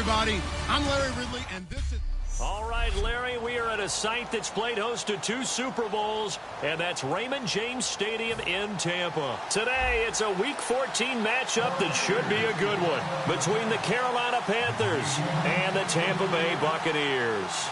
everybody. I'm Larry Ridley, and this is... All right, Larry, we are at a site that's played host to 2 Super Bowls, and that's Raymond James Stadium in Tampa. Today, it's a Week 14 matchup that should be a good one between the Carolina Panthers and the Tampa Bay Buccaneers.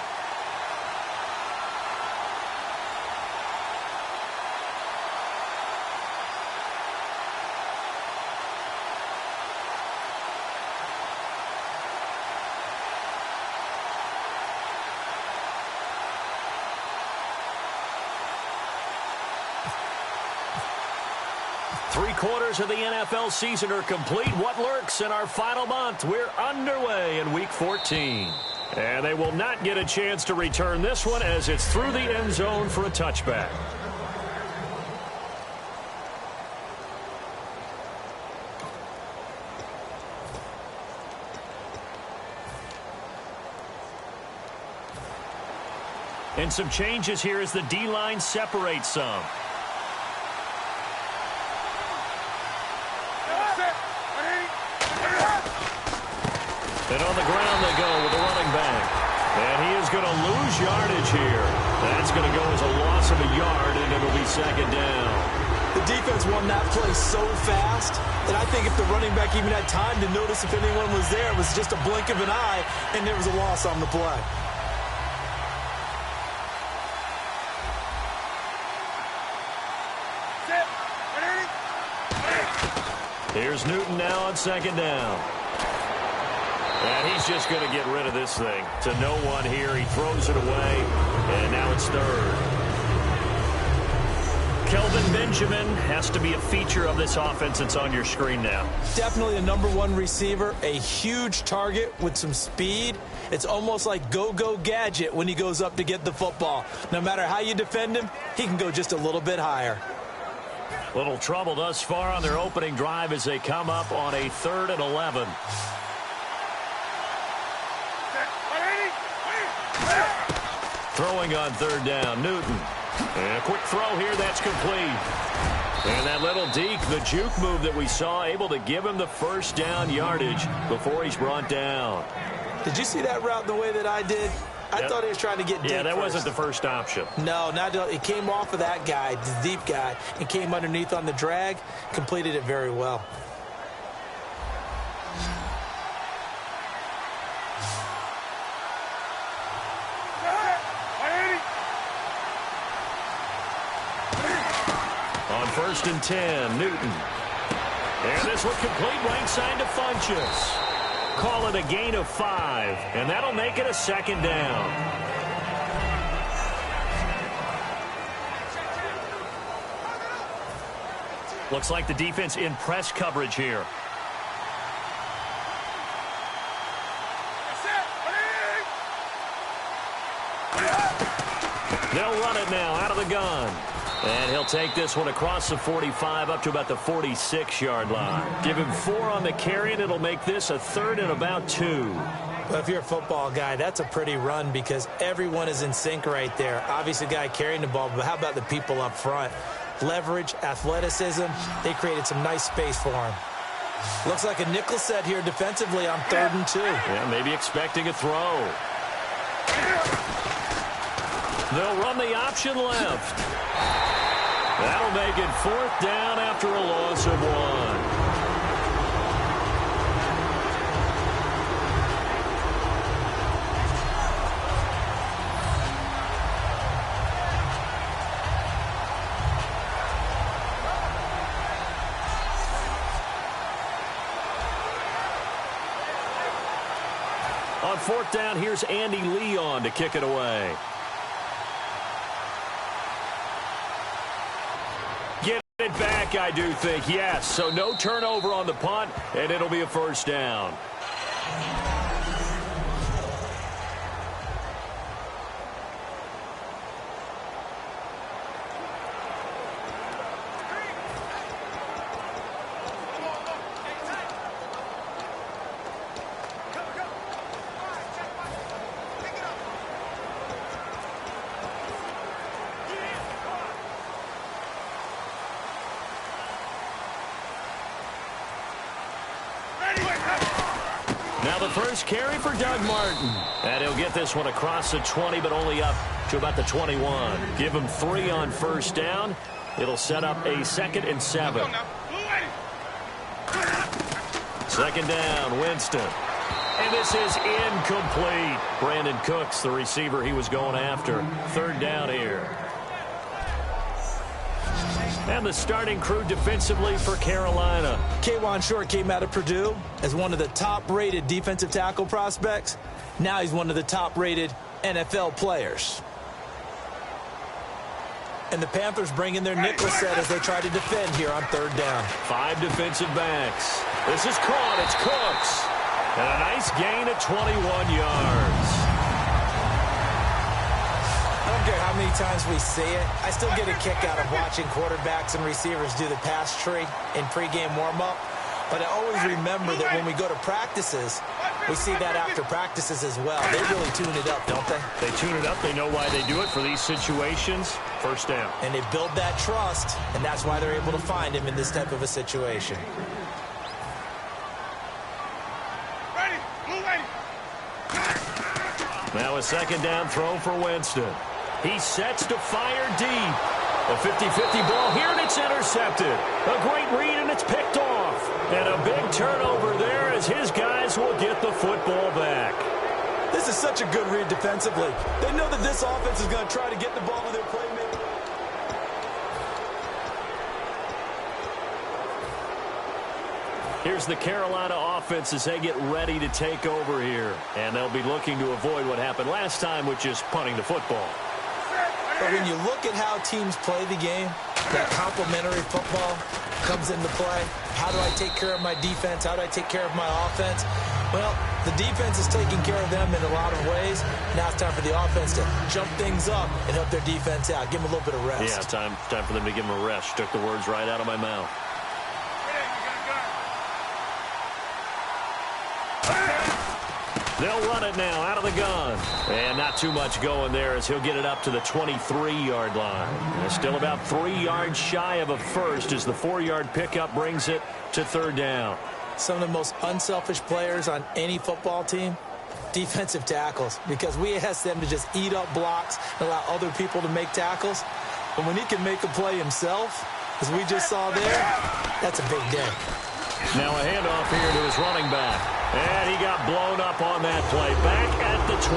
Three-quarters of the NFL season are complete. What lurks in our final month? We're underway in Week 14. And they will not get a chance to return this one as it's through the end zone for a touchback. And some changes here as the D-line separates some. And on the ground they go with the running back. And he is going to lose yardage here. That's going to go as a loss of a yard, and it'll be second down. The defense won that play so fast that I think if the running back even had time to notice if anyone was there, it was just a blink of an eye, and there was a loss on the play. Here's Newton now on second down. And he's just going to get rid of this thing to no one here. He throws it away, and now it's third. Kelvin Benjamin has to be a feature of this offense that's on your screen now. Definitely a #1 receiver, a huge target with some speed. It's almost like go-go gadget when he goes up to get the football. No matter how you defend him, he can go just a little bit higher. Little trouble thus far on their opening drive as they come up on a 3rd and 11. Throwing on 3rd down, Newton. And a quick throw here, that's complete. And that little deke, the juke move that we saw, able to give him the first down yardage before he's brought down. Did you see that route the way that I did? I thought he was trying to get deep. Yeah, that first. wasn't the first option. No, not it came off of that guy, the deep guy, and came underneath on the drag, completed it very well. On 1st and 10, Newton. And this one complete right side to Funchess. Call it a gain of 5, and that'll make it a second down. Looks like the defense in press coverage here. They'll run it now out of the gun. And he'll take this one across the 45 up to about the 46-yard line. Give him 4 on the carry, and it'll make this a 3rd and about 2. Well, if you're a football guy, that's a pretty run because everyone is in sync right there. Obviously, the guy carrying the ball, but how about the people up front? Leverage, athleticism, they created some nice space for him. Looks like a nickel set here defensively on 3rd and 2. Yeah, maybe expecting a throw. They'll run the option left. That'll make it 4th down after a loss of 1. On 4th down, here's Andy Leon to kick it away. Get it back, I do think, yes. So no turnover on the punt, and it'll be a 1st down. Now the first carry for Doug Martin. And he'll get this one across the 20, but only up to about the 21. Give him 3 on first down. It'll set up a 2nd and 7. Second down, Winston. And this is incomplete. Brandon Cooks, the receiver he was going after. 3rd down here. And the starting crew defensively for Carolina. K'Wan Short came out of Purdue as one of the top-rated defensive tackle prospects. Now he's one of the top-rated NFL players. And the Panthers bring in their nickel set as they try to defend here on 3rd down. 5 defensive backs. This is caught. It's Cooks. And a nice gain of 21 yards. I don't care how many times we see it. I still get a kick out of watching quarterbacks and receivers do the pass tree in pregame warm-up. But I always remember that when we go to practices, we see that after practices as well. They really tune it up, don't they? They tune it up. They know why they do it for these situations. First down. And they build that trust, and that's why they're able to find him in this type of a situation. Now a 2nd down throw for Winston. He sets to fire deep. A 50-50 ball here, and it's intercepted. A great read, and it's picked off. And a big turnover there as his guys will get the football back. This is such a good read defensively. They know that this offense is going to try to get the ball to their playmaker. Here's the Carolina offense as they get ready to take over here. And they'll be looking to avoid what happened last time, which is punting the football. But when you look at how teams play the game, that complementary football comes into play. How do I take care of my defense? How do I take care of my offense? Well, the defense is taking care of them in a lot of ways. Now it's time for the offense to jump things up and help their defense out. Give them a little bit of rest. Yeah, time for them to give them a rest. Took the words right out of my mouth. They'll run it now out of the gun. And not too much going there as he'll get it up to the 23-yard line. And still about 3 yards shy of a first as the 4-yard pickup brings it to 3rd down. Some of the most unselfish players on any football team, defensive tackles, because we ask them to just eat up blocks and allow other people to make tackles. But when he can make a play himself, as we just saw there, that's a big day. Now a handoff here to his running back. And he got blown up on that play. Back at the 20.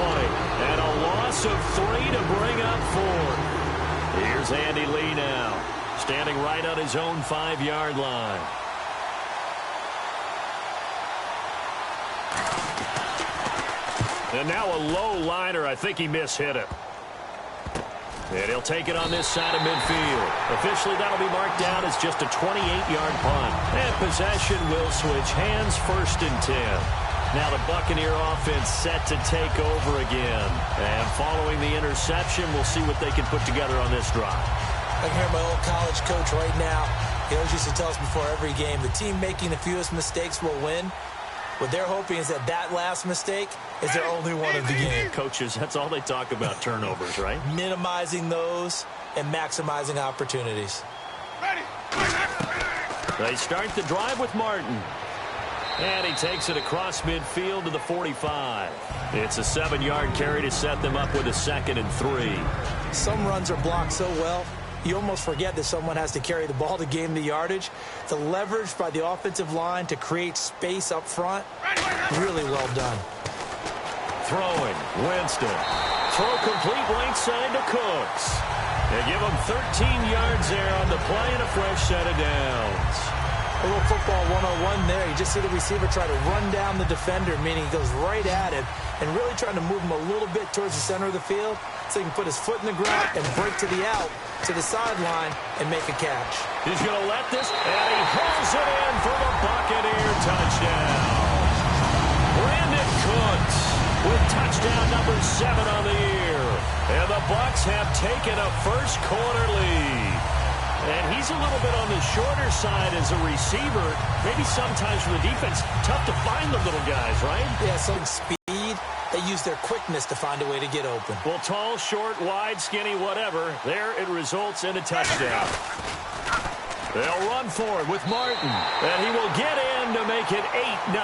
And a loss of 3 to bring up 4. Here's Andy Lee now. Standing right on his own 5-yard line. And now a low liner. I think he mishit it. And he'll take it on this side of midfield. Officially, that'll be marked down as just a 28-yard punt. And possession will switch hands, 1st and 10. Now the Buccaneer offense set to take over again. And following the interception, we'll see what they can put together on this drive. I can hear my old college coach right now. He always used to tell us before every game, the team making the fewest mistakes will win. What they're hoping is that that last mistake is their only one of the game. Coaches, that's all they talk about, turnovers, right? Minimizing those and maximizing opportunities. They start the drive with Martin. And he takes it across midfield to the 45. It's a 7-yard carry to set them up with a 2nd and 3. Some runs are blocked so well, you almost forget that someone has to carry the ball to gain the yardage. The leverage by the offensive line to create space up front, really well done. Throwing, Winston. Throw complete right side to Cooks. They give him 13 yards there on the play and a fresh set of downs. A little football 101 there. You just see the receiver try to run down the defender, meaning he goes right at him and really trying to move him a little bit towards the center of the field so he can put his foot in the ground and break to the out, to the sideline, and make a catch. He's going to let this, and he hauls it in for the Buccaneer touchdown. Brandon Cooks with touchdown number 7 on the year. And the Bucs have taken a first-quarter lead. And he's a little bit on the shorter side as a receiver. Maybe sometimes for the defense, tough to find the little guys, right? Yeah, some speed. They use their quickness to find a way to get open. Well, tall, short, wide, skinny, whatever. There it results in a touchdown. They'll run forward with Martin. And he will get in to make it 8-0.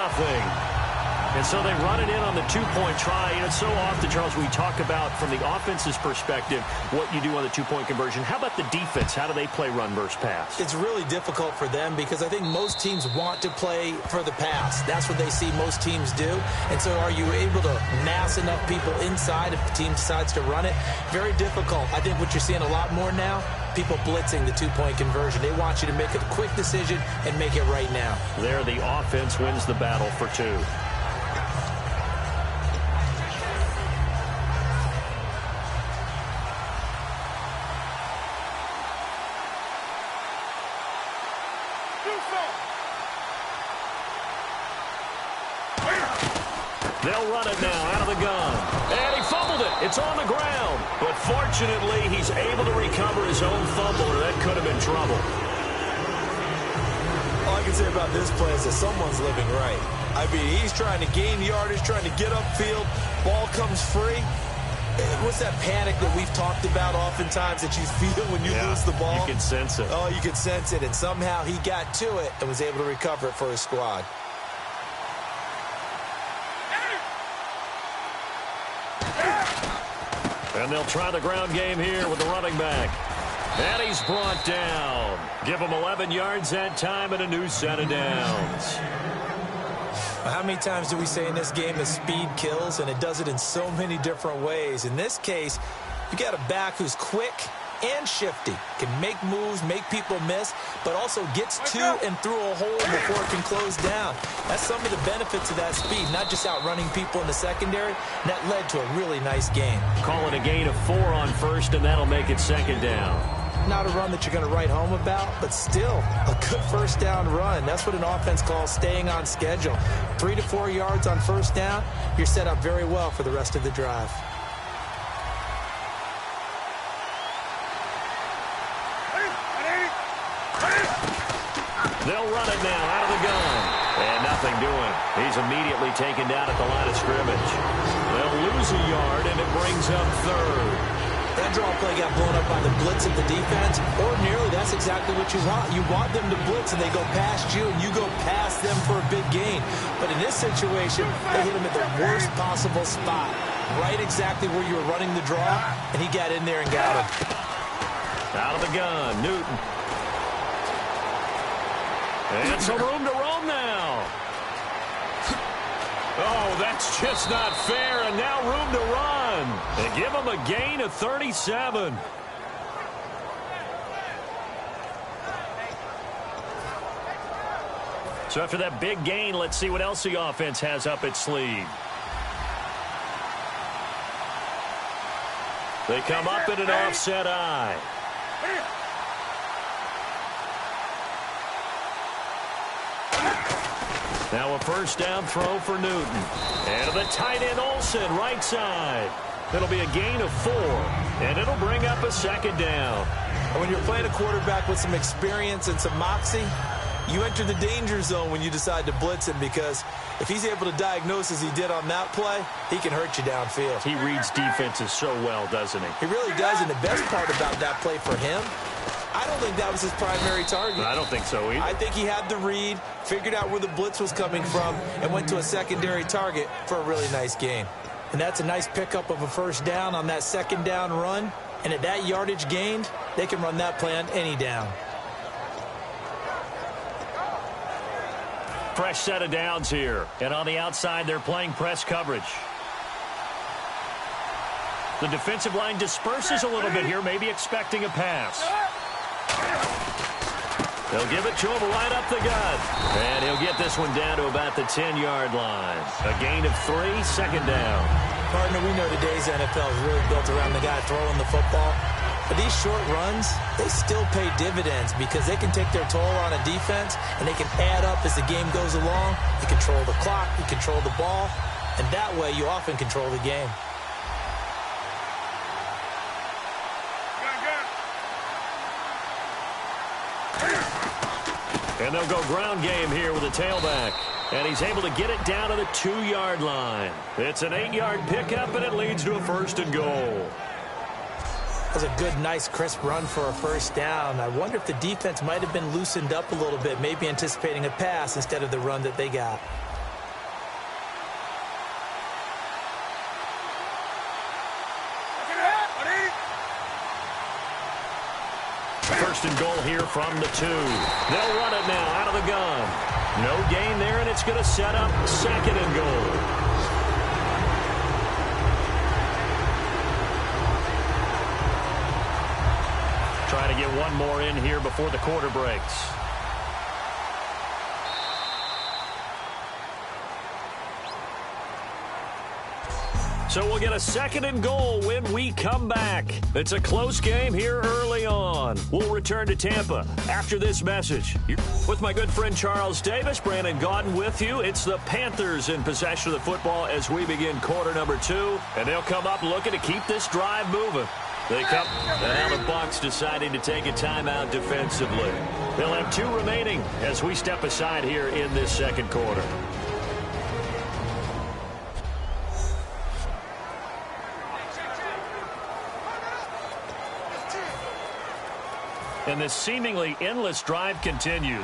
And so they run it in on the two-point try. And it's so often, Charles, we talk about from the offense's perspective what you do on the two-point conversion. How about the defense? How do they play run versus pass? It's really difficult for them because I think most teams want to play for the pass. That's what they see most teams do. And so are you able to mass enough people inside if the team decides to run it? Very difficult. I think what you're seeing a lot more now, people blitzing the two-point conversion. They want you to make a quick decision and make it right now. There, the offense wins the battle for two. They'll run it now out of the gun. And he fumbled it. It's on the ground. But fortunately, he's able to recover his own fumble, or that could have been trouble. All I can say about this play is that someone's living right. I mean, he's trying to gain yardage, trying to get upfield. Ball comes free. What's that panic that we've talked about oftentimes that you feel when you lose the ball? You can sense it. Oh, you can sense it. And somehow he got to it and was able to recover it for his squad. And they'll try the ground game here with the running back. And he's brought down. Give him 11 yards that time and a new set of downs. How many times do we say in this game that speed kills, and it does it in so many different ways? In this case, you got a back who's quick and shifty, can make moves, make people miss, but also gets to and through a hole before it can close down. That's some of the benefits of that speed, not just outrunning people in the secondary. And that led to a really nice game. Call it a gain of 4 on first, and that'll make it second down. Not a run that you're going to write home about, but still a good first down run. That's what an offense calls staying on schedule. 3 to 4 yards on first down, you're set up very well for the rest of the drive. They'll run it now out of the gun. And nothing doing. He's immediately taken down at the line of scrimmage. They'll lose a yard, and it brings up third. That draw play got blown up by the blitz of the defense. Ordinarily, that's exactly what you want. You want them to blitz, and they go past you, and you go past them for a big gain. But in this situation, they hit him at the worst possible spot. Right exactly where you were running the draw, and he got in there and got him. Out of the gun, Newton. And some room to roam now. Oh, that's just not fair, and now room to run. They give him a gain of 37. So after that big gain, let's see what else the offense has up its sleeve. They come up in an offset eye. Now a first down throw for Newton. And to the tight end Olsen, right side. It'll be a gain of 4, and it'll bring up a second down. And when you're playing a quarterback with some experience and some moxie, you enter the danger zone when you decide to blitz him, because if he's able to diagnose as he did on that play, he can hurt you downfield. He reads defenses so well, doesn't he? He really does, and the best part about that play for him, I don't think that was his primary target. I don't think so either. I think he had the read, figured out where the blitz was coming from, and went to a secondary target for a really nice gain. And that's a nice pickup of a first down on that second down run. And at that yardage gained, they can run that play on any down. Fresh set of downs here. And on the outside, they're playing press coverage. The defensive line disperses a little bit here, maybe expecting a pass. They'll give it to him right up the gut. And he'll get this one down to about the 10-yard line. A gain of 3, second down. Partner, we know today's NFL is really built around the guy throwing the football. But these short runs, they still pay dividends because they can take their toll on a defense, and they can add up as the game goes along. You control the clock, you control the ball, and that way you often control the game. And they'll go ground game here with a tailback. And he's able to get it down to the 2-yard line. It's an 8-yard pickup, and it leads to a first and goal. That's a good, nice, crisp run for a first down. I wonder if the defense might have been loosened up a little bit, maybe anticipating a pass instead of the run that they got. First and goal here from the 2. They'll run it now out of the gun. No gain there, and it's going to set up second and goal. Try to get one more in here before the quarter breaks. So we'll get a second and goal when we come back. It's a close game here early on. We'll return to Tampa after this message. With my good friend Charles Davis, Brandon Gaudin with you. It's the Panthers in possession of the football as we begin quarter number 2. And they'll come up looking to keep this drive moving. They come. Now the Bucs deciding to take a timeout defensively. They'll have 2 remaining as we step aside here in this second quarter. And this seemingly endless drive continues.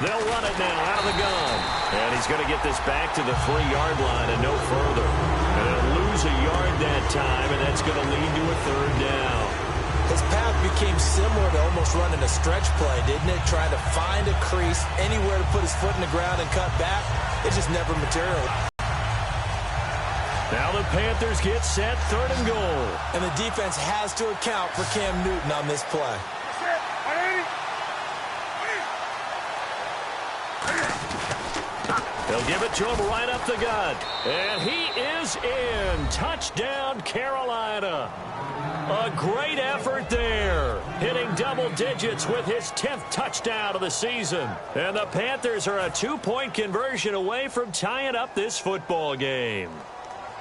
They'll run it now out of the gun. And he's going to get this back to the 3-yard line and no further. And they'll lose a yard that time, and that's going to lead to a third down. His path became similar to almost running a stretch play, didn't it? Trying to find a crease, anywhere to put his foot in the ground and cut back. It just never materialized. Now the Panthers get set, third and goal. And the defense has to account for Cam Newton on this play. They'll give it to him right up the gut. And he is in. Touchdown, Carolina. A great effort there. Hitting double digits with his 10th touchdown of the season. And the Panthers are a 2-point conversion away from tying up this football game.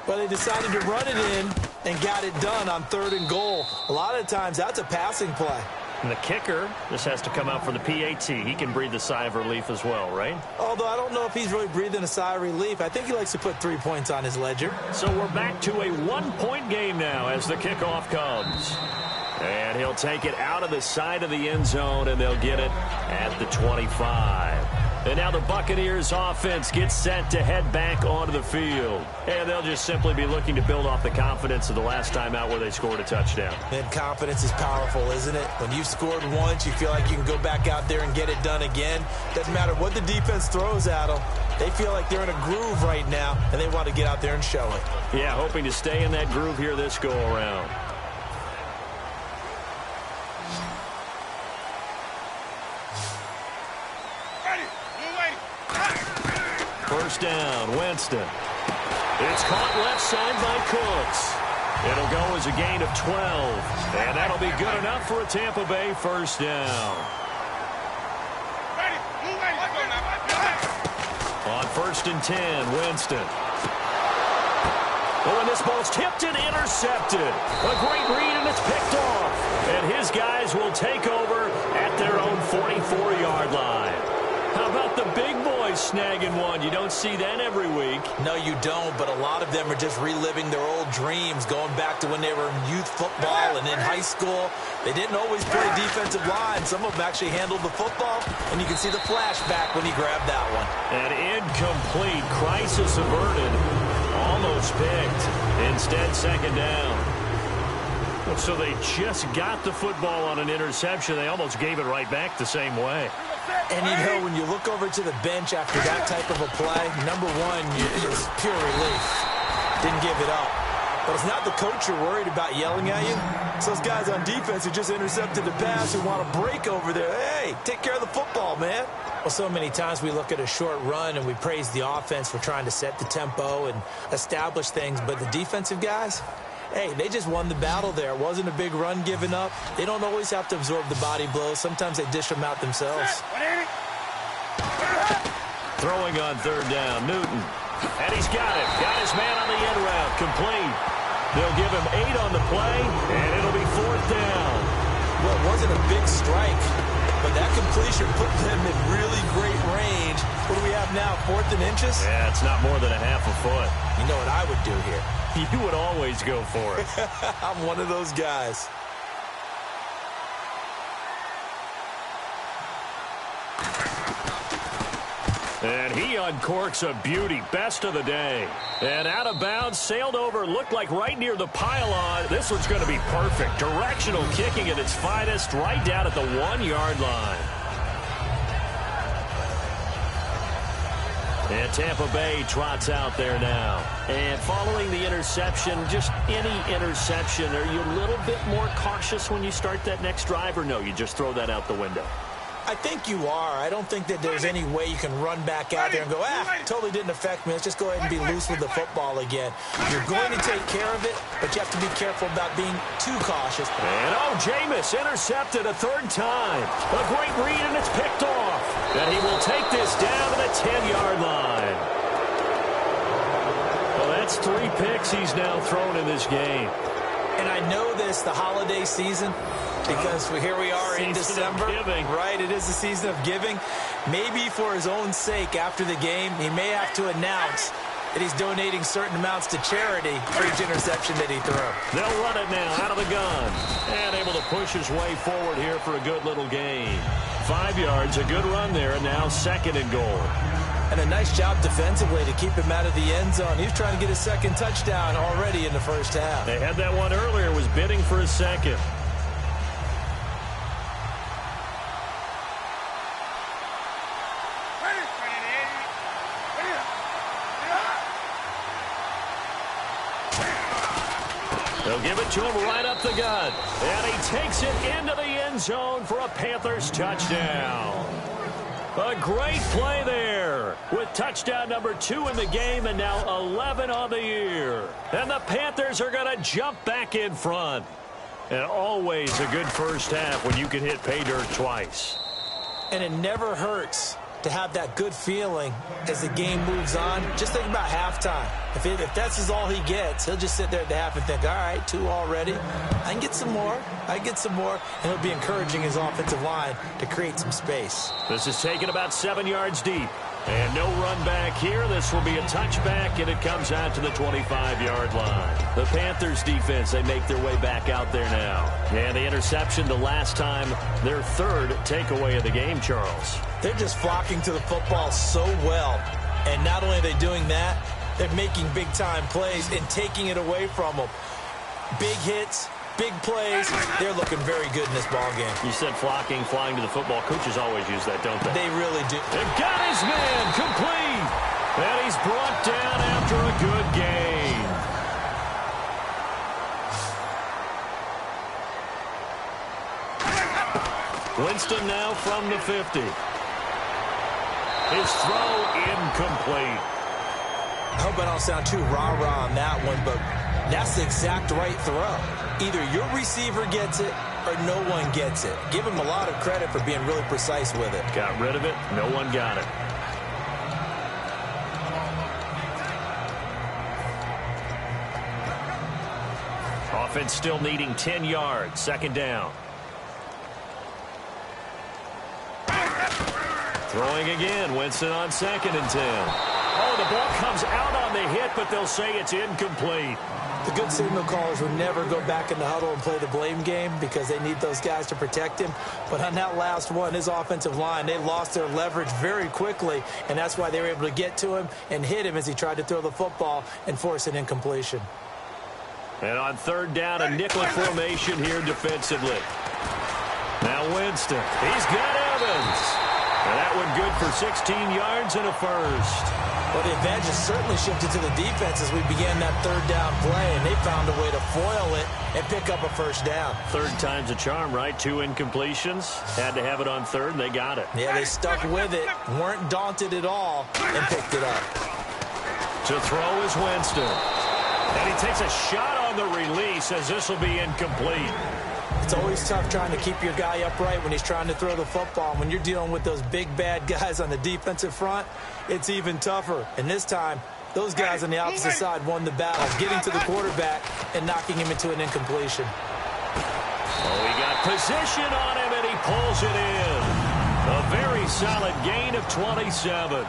But they decided to run it in and got it done on third and goal. A lot of times that's a passing play. And the kicker just has to come out for the PAT. He can breathe a sigh of relief as well, right? Although I don't know if he's really breathing a sigh of relief. I think he likes to put 3 points on his ledger. So we're back to a 1-point game now as the kickoff comes. And he'll take it out of the side of the end zone, and they'll get it at the 25. And now the Buccaneers offense gets set to head back onto the field. And they'll just simply be looking to build off the confidence of the last time out where they scored a touchdown. And confidence is powerful, isn't it? When you've scored once, you feel like you can go back out there and get it done again. Doesn't matter what the defense throws at them. They feel like they're in a groove right now, and they want to get out there and show it. Yeah, hoping to stay in that groove here this go-around. First down, Winston. It's caught left side by Cooks. It'll go as a gain of 12. And that'll be good enough for a Tampa Bay first down. On first and 10, Winston. Oh, and this ball's tipped and intercepted. A great read, and it's picked off. And his guys will take over at their own 44-yard line. How about the big boys snagging one? You don't see that every week. No, you don't, but a lot of them are just reliving their old dreams, going back to when they were in youth football and in high school. They didn't always play defensive line. Some of them actually handled the football, and you can see the flashback when he grabbed that one. An incomplete, crisis averted, almost picked. Instead, second down. So they just got the football on an interception. They almost gave it right back the same way. And, you know, when you look over to the bench after that type of a play, number one, it's pure relief. Didn't give it up. But it's not the coach you're worried about yelling at you. It's those guys on defense who just intercepted the pass who want to break over there. Hey, take care of the football, man. Well, so many times we look at a short run and we praise the offense for trying to set the tempo and establish things. But the defensive guys, hey, they just won the battle there. It wasn't a big run given up. They don't always have to absorb the body blows. Sometimes they dish them out themselves. Throwing on third down, Newton. And he's got it. Got his man on the end route. Complete. They'll give him 8 on the play, and it'll be fourth down. Well, it wasn't a big strike, but that completion put them in really great range. What do we have now, 4th and inches? Yeah, it's not more than a half a foot. You know what I would do here? You would always go for it. I'm one of those guys. And he uncorks a beauty. Best of the day. And out of bounds, sailed over, looked like right near the pylon. This one's going to be perfect. Directional kicking at its finest, right down at the 1-yard line. And Tampa Bay trots out there now. And following the interception, just any interception, are you a little bit more cautious when you start that next drive, or no, you just throw that out the window? I think you are. I don't think that there's any way you can run back out there and go, totally didn't affect me. Let's just go ahead and be loose with the football again. You're going to take care of it, but you have to be careful about being too cautious. And Jameis intercepted a third time. A great read, and it's picked off. And he will take this down to the 10-yard line. Well, that's 3 picks he's now thrown in this game. And I know this, the holiday season, because here we are in December, right? It is the season of giving. Maybe for his own sake, after the game, he may have to announce that he's donating certain amounts to charity for each interception that he threw. They'll run it now out of the gun. And able to push his way forward here for a good little gain. 5 yards, a good run there, and now 2nd and goal. And a nice job defensively to keep him out of the end zone. He was trying to get his 2nd touchdown already in the first half. They had that one earlier, was bidding for his 2nd. They'll give it to him right up the gut. And he takes it into the end zone for a Panthers touchdown. A great play there with touchdown number 2 in the game and now 11 on the year. And the Panthers are going to jump back in front. And always a good first half when you can hit pay dirt twice. And it never hurts to have that good feeling as the game moves on. Just think about halftime. If that's all he gets, he'll just sit there at the half and think, all right, 2 already. I can get some more. I can get some more. And he'll be encouraging his offensive line to create some space. This is taken about 7 yards deep. And no run back here. This will be a touchback, and it comes out to the 25-yard line. The Panthers defense, they make their way back out there now. And the interception the last time, their 3rd takeaway of the game, Charles. They're just flocking to the football so well. And not only are they doing that, they're making big-time plays and taking it away from them. Big hits, big plays. They're looking very good in this ball game. You said flocking, flying to the football. Coaches always use that, don't they? They really do. They got his man complete. And he's brought down after a good gain. Winston now from the 50. His throw incomplete. I hope I don't sound too rah-rah on that one, but that's the exact right throw. Either your receiver gets it or no one gets it. Give him a lot of credit for being really precise with it. Got rid of it. No one got it. Offense still needing 10 yards. 2nd down. Throwing again. Winston on 2nd and 10. Oh, the ball comes out on the hit, but they'll say it's incomplete. The good signal callers would never go back in the huddle and play the blame game because they need those guys to protect him. But on that last one, his offensive line, they lost their leverage very quickly, and that's why they were able to get to him and hit him as he tried to throw the football and force an incompletion. And on 3rd down, a nickel formation here defensively. Now Winston. He's got Evans. And that one good for 16 yards and a 1st. Well, the advantage has certainly shifted to the defense as we began that 3rd down play, and they found a way to foil it and pick up a 1st down. 3rd time's a charm, right? 2 incompletions. Had to have it on 3rd, and they got it. Yeah, they stuck with it, weren't daunted at all, and picked it up. To throw is Winston. And he takes a shot on the release as this will be incomplete. It's always tough trying to keep your guy upright when he's trying to throw the football. When you're dealing with those big, bad guys on the defensive front, it's even tougher. And this time, those guys on the opposite side won the battle, getting to the quarterback and knocking him into an incompletion. Oh, he got position on him, and he pulls it in. A very solid gain of 27.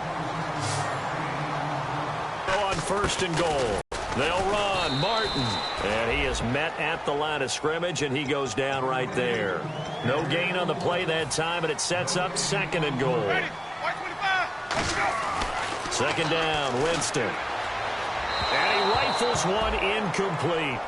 On 1st and goal. They'll run. Martin. And he is met at the line of scrimmage, and he goes down right there. No gain on the play that time, and it sets up 2nd and goal. Ready. 25. Let's go. Second down, Winston. And he rifles one incomplete.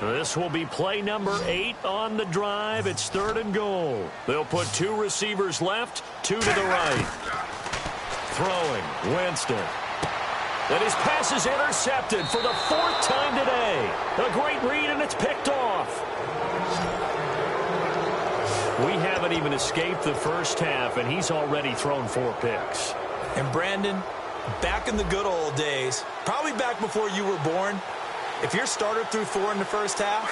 This will be play number 8 on the drive. It's 3rd and goal. They'll put 2 receivers left, 2 to the right. Throwing, Winston. And his pass is intercepted for the 4th time today. A great read, and it's picked off. We haven't even escaped the first half, and he's already thrown 4 picks. And Brandon, back in the good old days, probably back before you were born, if your starter threw 4 in the first half,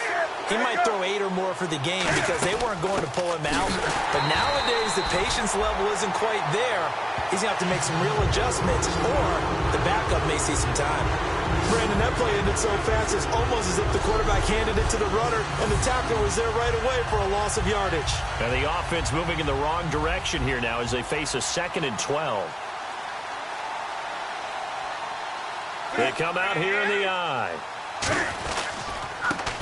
he might throw 8 or more for the game because they weren't going to pull him out. But nowadays, the patience level isn't quite there. He's going to have to make some real adjustments, or the backup may see some time. Brandon, that play ended so fast, it's almost as if the quarterback handed it to the runner, and the tackler was there right away for a loss of yardage. And the offense moving in the wrong direction here now as they face a 2nd and 12. They come out here in the eye.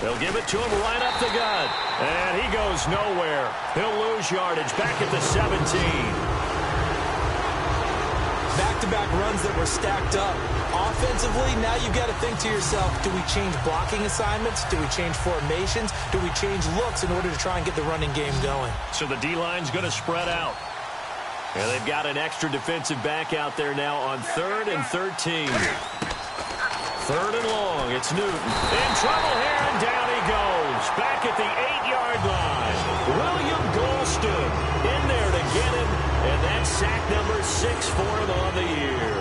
They'll give it to him right up the gut. And he goes nowhere. He'll lose yardage back at the 17. Back-to-back runs that were stacked up. Offensively, now you've got to think to yourself, do we change blocking assignments? Do we change formations? Do we change looks in order to try and get the running game going? So the D-line's going to spread out. And they've got an extra defensive back out there now on 3rd and 13. 3rd and long. It's Newton. In trouble here, and down he goes. Back at the 8-yard line. William Golston in there to get him. And that's sack number 6 for him on the year.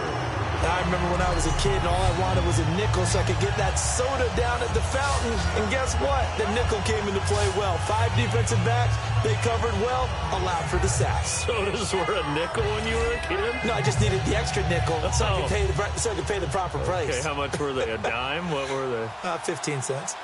I remember when I was a kid and all I wanted was a nickel so I could get that soda down at the fountain. And guess what? The nickel came into play well. 5 defensive backs. They covered well, allowed for the sacks. Sodas were a nickel when you were a kid? No, I just needed the extra nickel so I could pay the proper price. Okay, how much were they? A dime? What were they? 15 cents.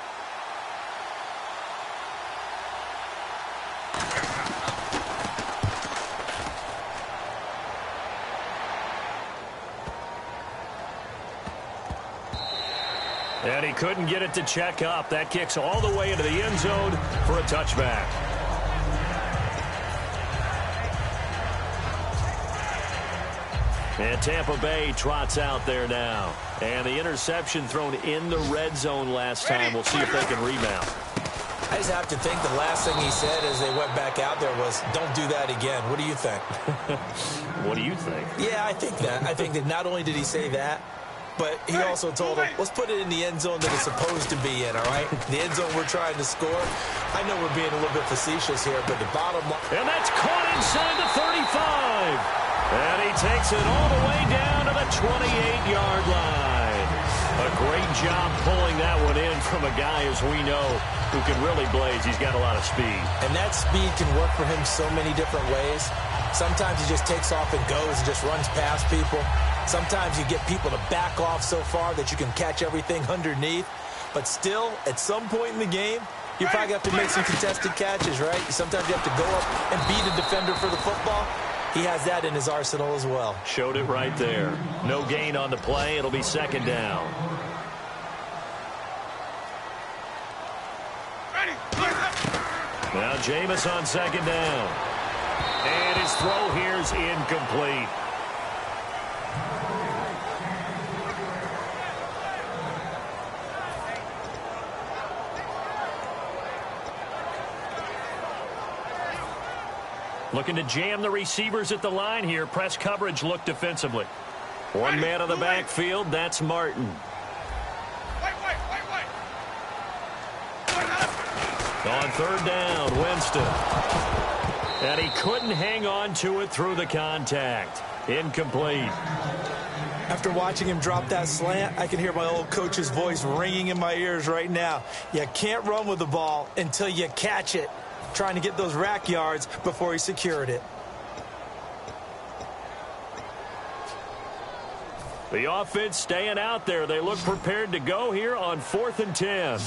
And he couldn't get it to check up. That kicks all the way into the end zone for a touchback. And Tampa Bay trots out there now. And the interception thrown in the red zone last time. We'll see if they can rebound. I just have to think the last thing he said as they went back out there was, don't do that again. What do you think? What do you think? Yeah, I think that. I think that not only did he say that, but he also told him, let's put it in the end zone that it's supposed to be in, all right? The end zone we're trying to score. I know we're being a little bit facetious here, but the bottom line... And that's caught inside the 35. And he takes it all the way down to the 28-yard line. A great job pulling that one in from a guy, as we know, who can really blaze. He's got a lot of speed. And that speed can work for him so many different ways. Sometimes he just takes off and goes and just runs past people. Sometimes you get people to back off so far that you can catch everything underneath. But still, at some point in the game, you probably have to make some contested catches, right? Sometimes you have to go up and beat a defender for the football. He has that in his arsenal as well. Showed it right there. No gain on the play. It'll be 2nd down. Now Jameis on 2nd down. And his throw here's incomplete. Looking to jam the receivers at the line here. Press coverage look defensively. One man on the backfield. That's Martin. On 3rd down, Winston. And he couldn't hang on to it through the contact. Incomplete. After watching him drop that slant, I can hear my old coach's voice ringing in my ears right now. You can't run with the ball until you catch it. Trying to get those rack yards before he secured it. The offense staying out there. They look prepared to go here on 4th and 10.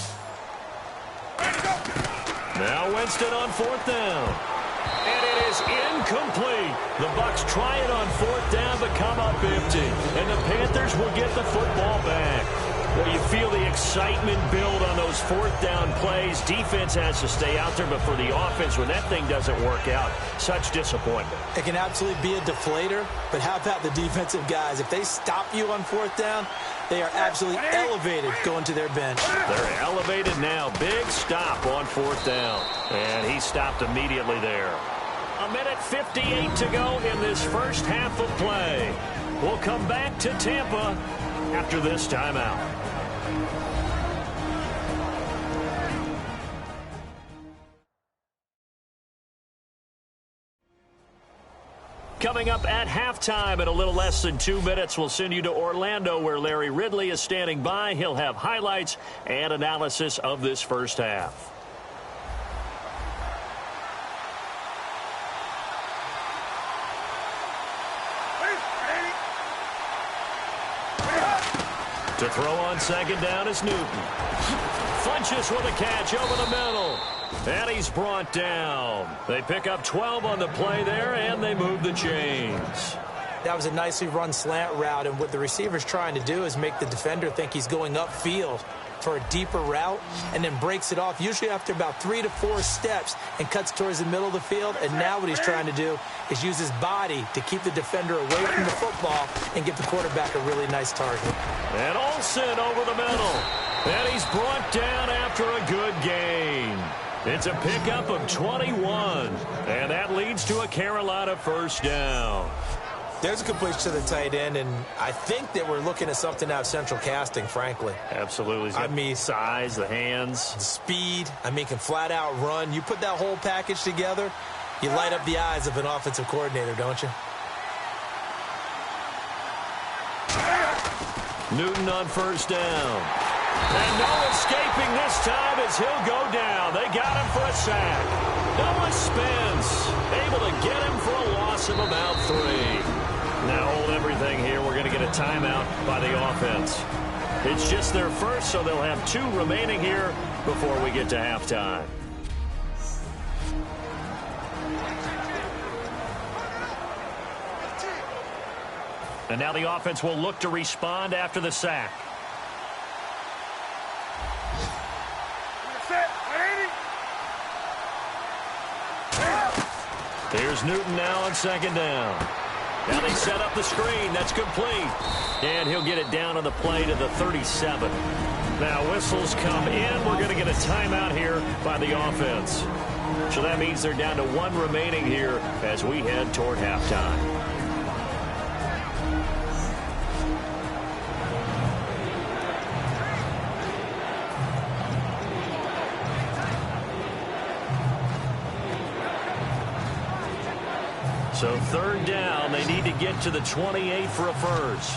Now Winston on 4th down. And it is incomplete. The Bucs try it on 4th down but come up empty. And the Panthers will get the football back. Well, you feel the excitement build on those fourth down plays. Defense has to stay out there, but for the offense, when that thing doesn't work out, such disappointment. It can absolutely be a deflator, but how about the defensive guys? If they stop you on fourth down, they are absolutely elevated going to their bench. They're elevated now. Big stop on fourth down. And he stopped immediately there. 1:58 to go in this first half of play. We'll come back to Tampa after this timeout. Coming up at halftime in a little less than 2 minutes, we'll send you to Orlando where Larry Ridley is standing by. He'll have highlights and analysis of this first half. To throw on second down is Newton. Funches with a catch over the middle. And he's brought down. They pick up 12 on the play there, and they move the chains. That was a nicely run slant route, and what the receiver's trying to do is make the defender think he's going upfield for a deeper route, and then breaks it off, usually after about 3 to 4 steps, and cuts towards the middle of the field. And now what he's trying to do is use his body to keep the defender away from the football and give the quarterback a really nice target. And Olsen over the middle. And he's brought down after a good gain. It's a pickup of 21, and that leads to a Carolina first down. There's a completion to the tight end, and I think that we're looking at something out of central casting, frankly. Absolutely. He's got the size, the hands. The speed. I mean, can flat out run. You put that whole package together, you light up the eyes of an offensive coordinator, don't you? Newton on first down. And no escaping this time as he'll go down. They got him for a sack. Noah Spence able to get him for a loss of about 3. Now hold everything here. We're going to get a timeout by the offense. It's just their first, so they'll have 2 remaining here before we get to halftime. And now the offense will look to respond after the sack. Here's Newton now on second down. Now they set up the screen. That's complete. And he'll get it down on the play to the 37. Now whistles come in. We're going to get a timeout here by the offense. So that means they're down to 1 remaining here as we head toward halftime. So third down, they need to get to the 28 for a first.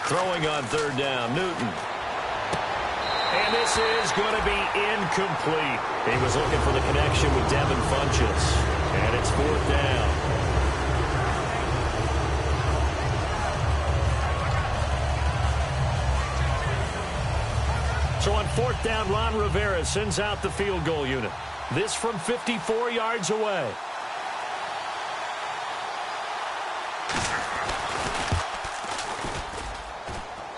Throwing on third down, Newton. And this is going to be incomplete. He was looking for the connection with Devin Funches. And it's fourth down. So on fourth down, Ron Rivera sends out the field goal unit. This from 54 yards away.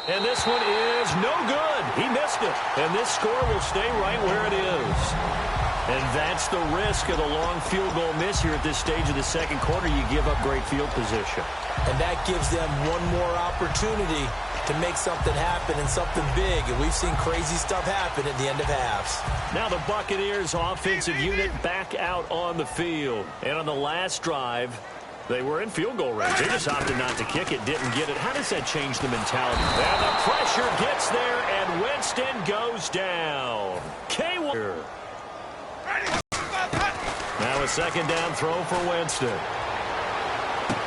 And this one is no good. He missed it. And this score will stay right where it is. And that's the risk of the long field goal miss here at this stage of the second quarter. You give up great field position. And that gives them one more opportunity to make something happen and something big. And we've seen crazy stuff happen at the end of halves. Now the Buccaneers offensive unit back out on the field. And on the last drive, they were in field goal range. They just opted not to kick it, didn't get it. How does that change the mentality? And the pressure gets there, and Winston goes down. K1. Now a second down throw for Winston.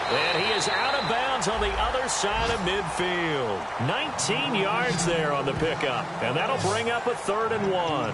And he is out of bounds on the other side of midfield. 19 yards there on the pickup. And that'll bring up a 3rd and 1.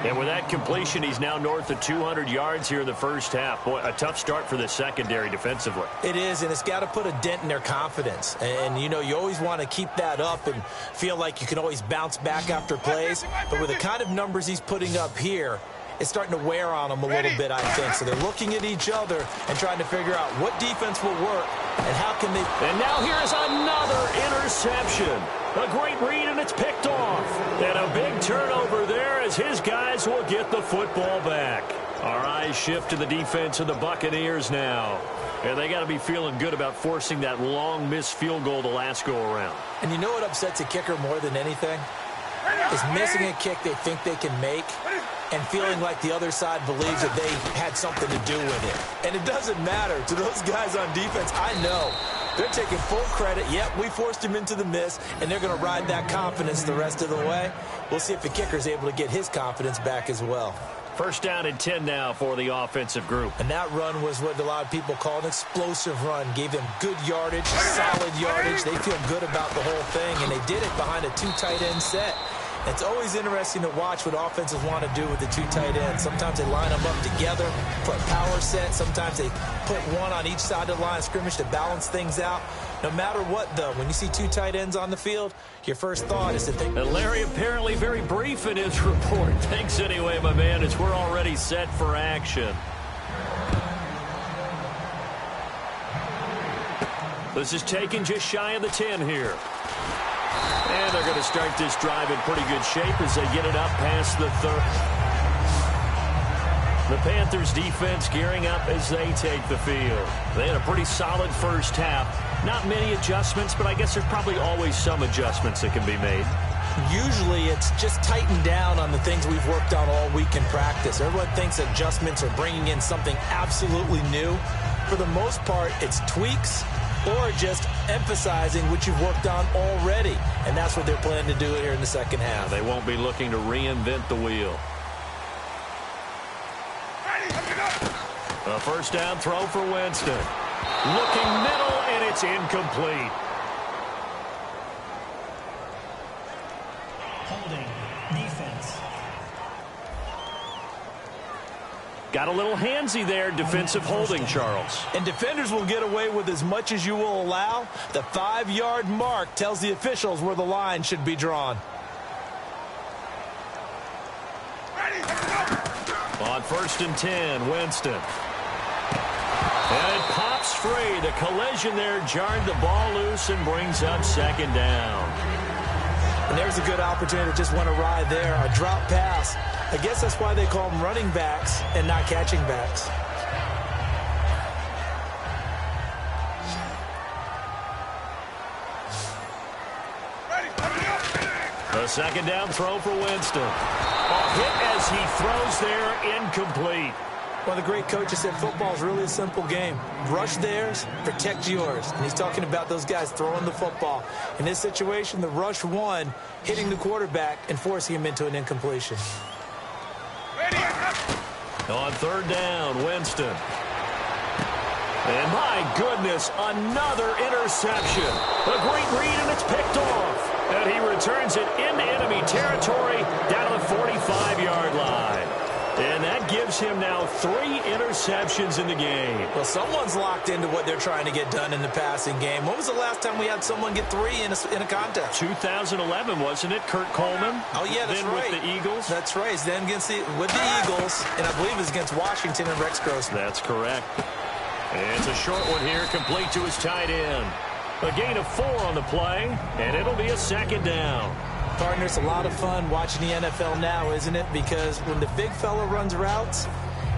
And with that completion, he's now north of 200 yards here in the first half. Boy, a tough start for the secondary defensively. It is, and it's got to put a dent in their confidence. And, you know, you always want to keep that up and feel like you can always bounce back after plays. But with the kind of numbers he's putting up here, it's starting to wear on them a little bit, I think. So they're looking at each other and trying to figure out what defense will work And how can they... And now here's another interception. A great read, and it's picked off. And a big turnover there as his guys will get the football back. Our eyes shift to the defense of the Buccaneers now. And they got to be feeling good about forcing that long missed field goal the last go-around. And you know what upsets a kicker more than anything? Is missing a kick they think they can make and feeling like the other side believes that they had something to do with it. And it doesn't matter. To those guys on defense, I know. They're taking full credit. Yep, we forced him into the miss, and they're going to ride that confidence the rest of the way. We'll see if the kicker's able to get his confidence back as well. First down and 10 now for the offensive group. And that run was what a lot of people call an explosive run. Gave them good yardage, solid yardage. They feel good about the whole thing, and they did it behind a two tight end set. It's always interesting to watch what offenses want to do with the two tight ends. Sometimes they line them up together for a power set. Sometimes they put one on each side of the line of scrimmage to balance things out. No matter what, though, when you see two tight ends on the field, your first thought is to think... And Larry apparently very brief in his report. Thanks anyway, my man, as we're already set for action. This is taken just shy of the 10 here. And they're going to start this drive in pretty good shape as they get it up past the 30. The Panthers defense gearing up as they take the field. They had a pretty solid first half. Not many adjustments, but I guess there's probably always some adjustments that can be made. Usually it's just tightened down on the things we've worked on all week in practice. Everyone thinks adjustments are bringing in something absolutely new. For the most part, it's tweaks or just emphasizing what you've worked on already. And that's what they're planning to do here in the second half. They won't be looking to reinvent the wheel. A first down throw for Winston. Looking middle, and it's incomplete. Holding. Defense. Got a little handsy there, defensive holding, Charles. And defenders will get away with as much as you will allow. The 5-yard mark tells the officials where the line should be drawn. On first and 10, Winston. And it pops free. The collision there jarred the ball loose and brings up second down. And there's a good opportunity to just want to ride there. A drop pass. I guess that's why they call them running backs and not catching backs. A second down throw for Winston. A hit as he throws there, incomplete. One of the great coaches said football is really a simple game. Rush theirs, protect yours. And he's talking about those guys throwing the football. In this situation, the rush won, hitting the quarterback and forcing him into an incompletion. On third down, Winston. And my goodness, another interception. A great read, and it's picked off. And he returns it into enemy territory down to the 45-yard line. And that gives him now 3 interceptions in the game. Well, someone's locked into what they're trying to get done in the passing game. When was the last time we had someone get 3 in a contest? 2011, wasn't it? Kurt Coleman. Oh, yeah, that's then right. With the Eagles. That's right. Then with the Eagles, and I believe it was against Washington and Rex Grossman. That's correct. And it's a short one here, complete to his tight end. A gain of 4 on the play, and it'll be a second down. Partner, a lot of fun watching the NFL now, isn't it? Because when the big fella runs routes,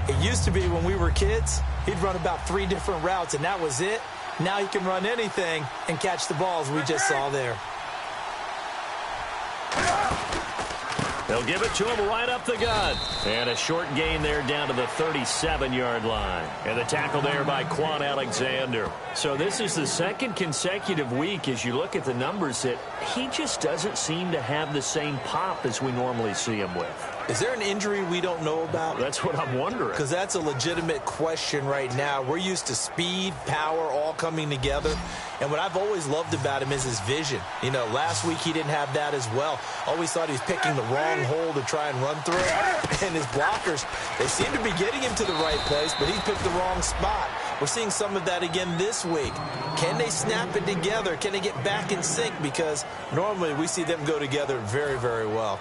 it used to be when we were kids, he'd run about 3 different routes, and that was it. Now he can run anything and catch the balls we just saw there. They'll give it to him right up the gut. And a short gain there down to the 37-yard line. And the tackle there by Quan Alexander. So this is the second consecutive week, as you look at the numbers, that he just doesn't seem to have the same pop as we normally see him with. Is there an injury we don't know about? That's what I'm wondering. Because that's a legitimate question right now. We're used to speed, power, all coming together. And what I've always loved about him is his vision. You know, last week he didn't have that as well. Always thought he was picking the wrong hole to try and run through. And his blockers, they seem to be getting him to the right place, but he picked the wrong spot. We're seeing some of that again this week. Can they snap it together? Can they get back in sync? Because normally we see them go together very, very well.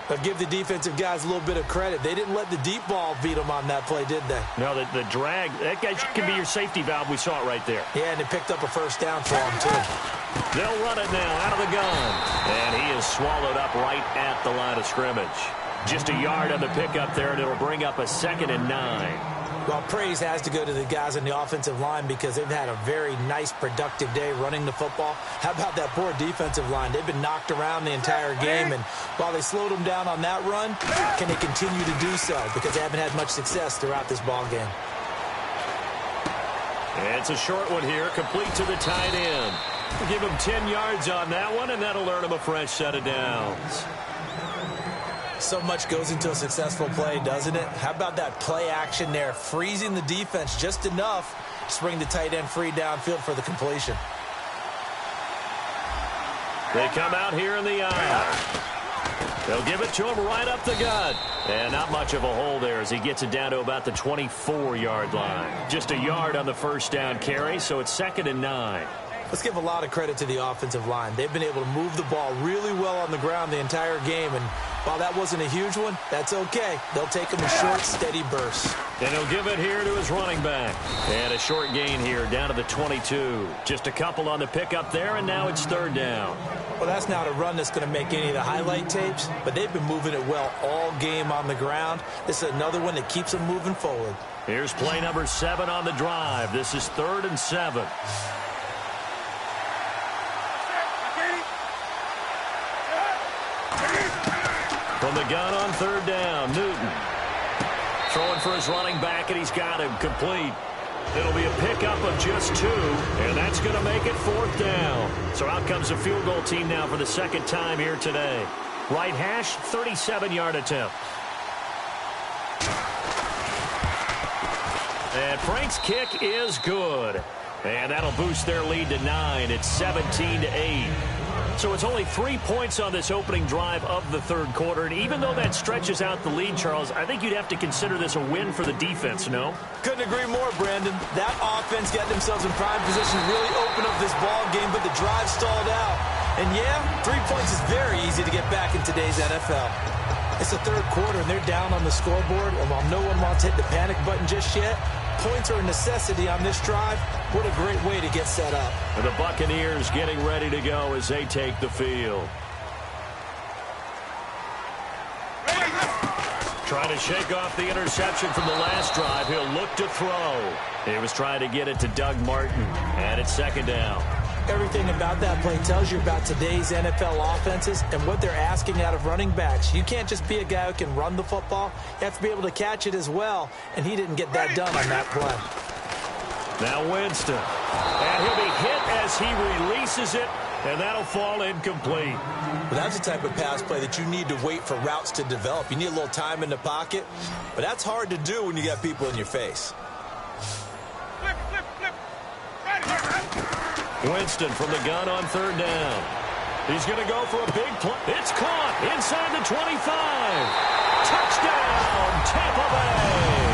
But give the defensive guys a little bit of credit. They didn't let the deep ball beat them on that play, did they? No, the drag, that guy can be your safety valve. We saw it right there. Yeah, and they picked up a first down for him, too. They'll run it now out of the gun. And he is swallowed up right at the line of scrimmage. Just a yard on the pickup there, and it'll bring up a 2nd and 9. Well, praise has to go to the guys on the offensive line because they've had a very nice, productive day running the football. How about that poor defensive line? They've been knocked around the entire game, and while they slowed them down on that run, can they continue to do so? Because they haven't had much success throughout this ball game. It's a short one here, complete to the tight end. We'll give him 10 yards on that one, and that'll earn him a fresh set of downs. So much goes into a successful play, doesn't it? How about that play action there, freezing the defense just enough to bring the tight end free downfield for the completion. They come out here in the aisle. They'll give it to him right up the gut. And not much of a hole there as he gets it down to about the 24-yard line. Just a yard on the first down carry, so it's 2nd and 9. Let's give a lot of credit to the offensive line. They've been able to move the ball really well on the ground the entire game, and while that wasn't a huge one, that's okay. They'll take them in short, steady bursts. And he'll give it here to his running back. And a short gain here down to the 22. Just a couple on the pickup there, and now it's 3rd down. Well, that's not a run that's going to make any of the highlight tapes, but they've been moving it well all game on the ground. This is another one that keeps them moving forward. Here's play number 7 on the drive. This is 3rd and 7. From the gun on 3rd down, Newton. Throwing for his running back, and he's got him complete. It'll be a pickup of just 2, and that's going to make it 4th down. So out comes the field goal team now for the 2nd time here today. Right hash, 37-yard attempt. And Frank's kick is good. And that'll boost their lead to 9. It's 17-8. So it's only 3 points on this opening drive of the 3rd quarter. And even though that stretches out the lead, Charles, I think you'd have to consider this a win for the defense, no? Couldn't agree more, Brandon. That offense got themselves in prime position to really open up this ball game, but the drive stalled out. And yeah, 3 points is very easy to get back in today's NFL. It's the 3rd quarter, and they're down on the scoreboard. And while no one wants to hit the panic button just yet, points are a necessity on this drive. What a great way to get set up. And the Buccaneers getting ready to go as they take the field. Trying to shake off the interception from the last drive. He'll look to throw. He was trying to get it to Doug Martin. And it's 2nd down. Everything about that play tells you about today's NFL offenses and what they're asking out of running backs. You can't just be a guy who can run the football. You have to be able to catch it as well, and he didn't get that done on that play. Now Winston. And he'll be hit as he releases it, and that'll fall incomplete. Well, that's the type of pass play that you need to wait for routes to develop. You need a little time in the pocket, but that's hard to do when you got people in your face. Winston from the gun on 3rd down. He's going to go for a big play. It's caught inside the 25. Touchdown, Tampa Bay.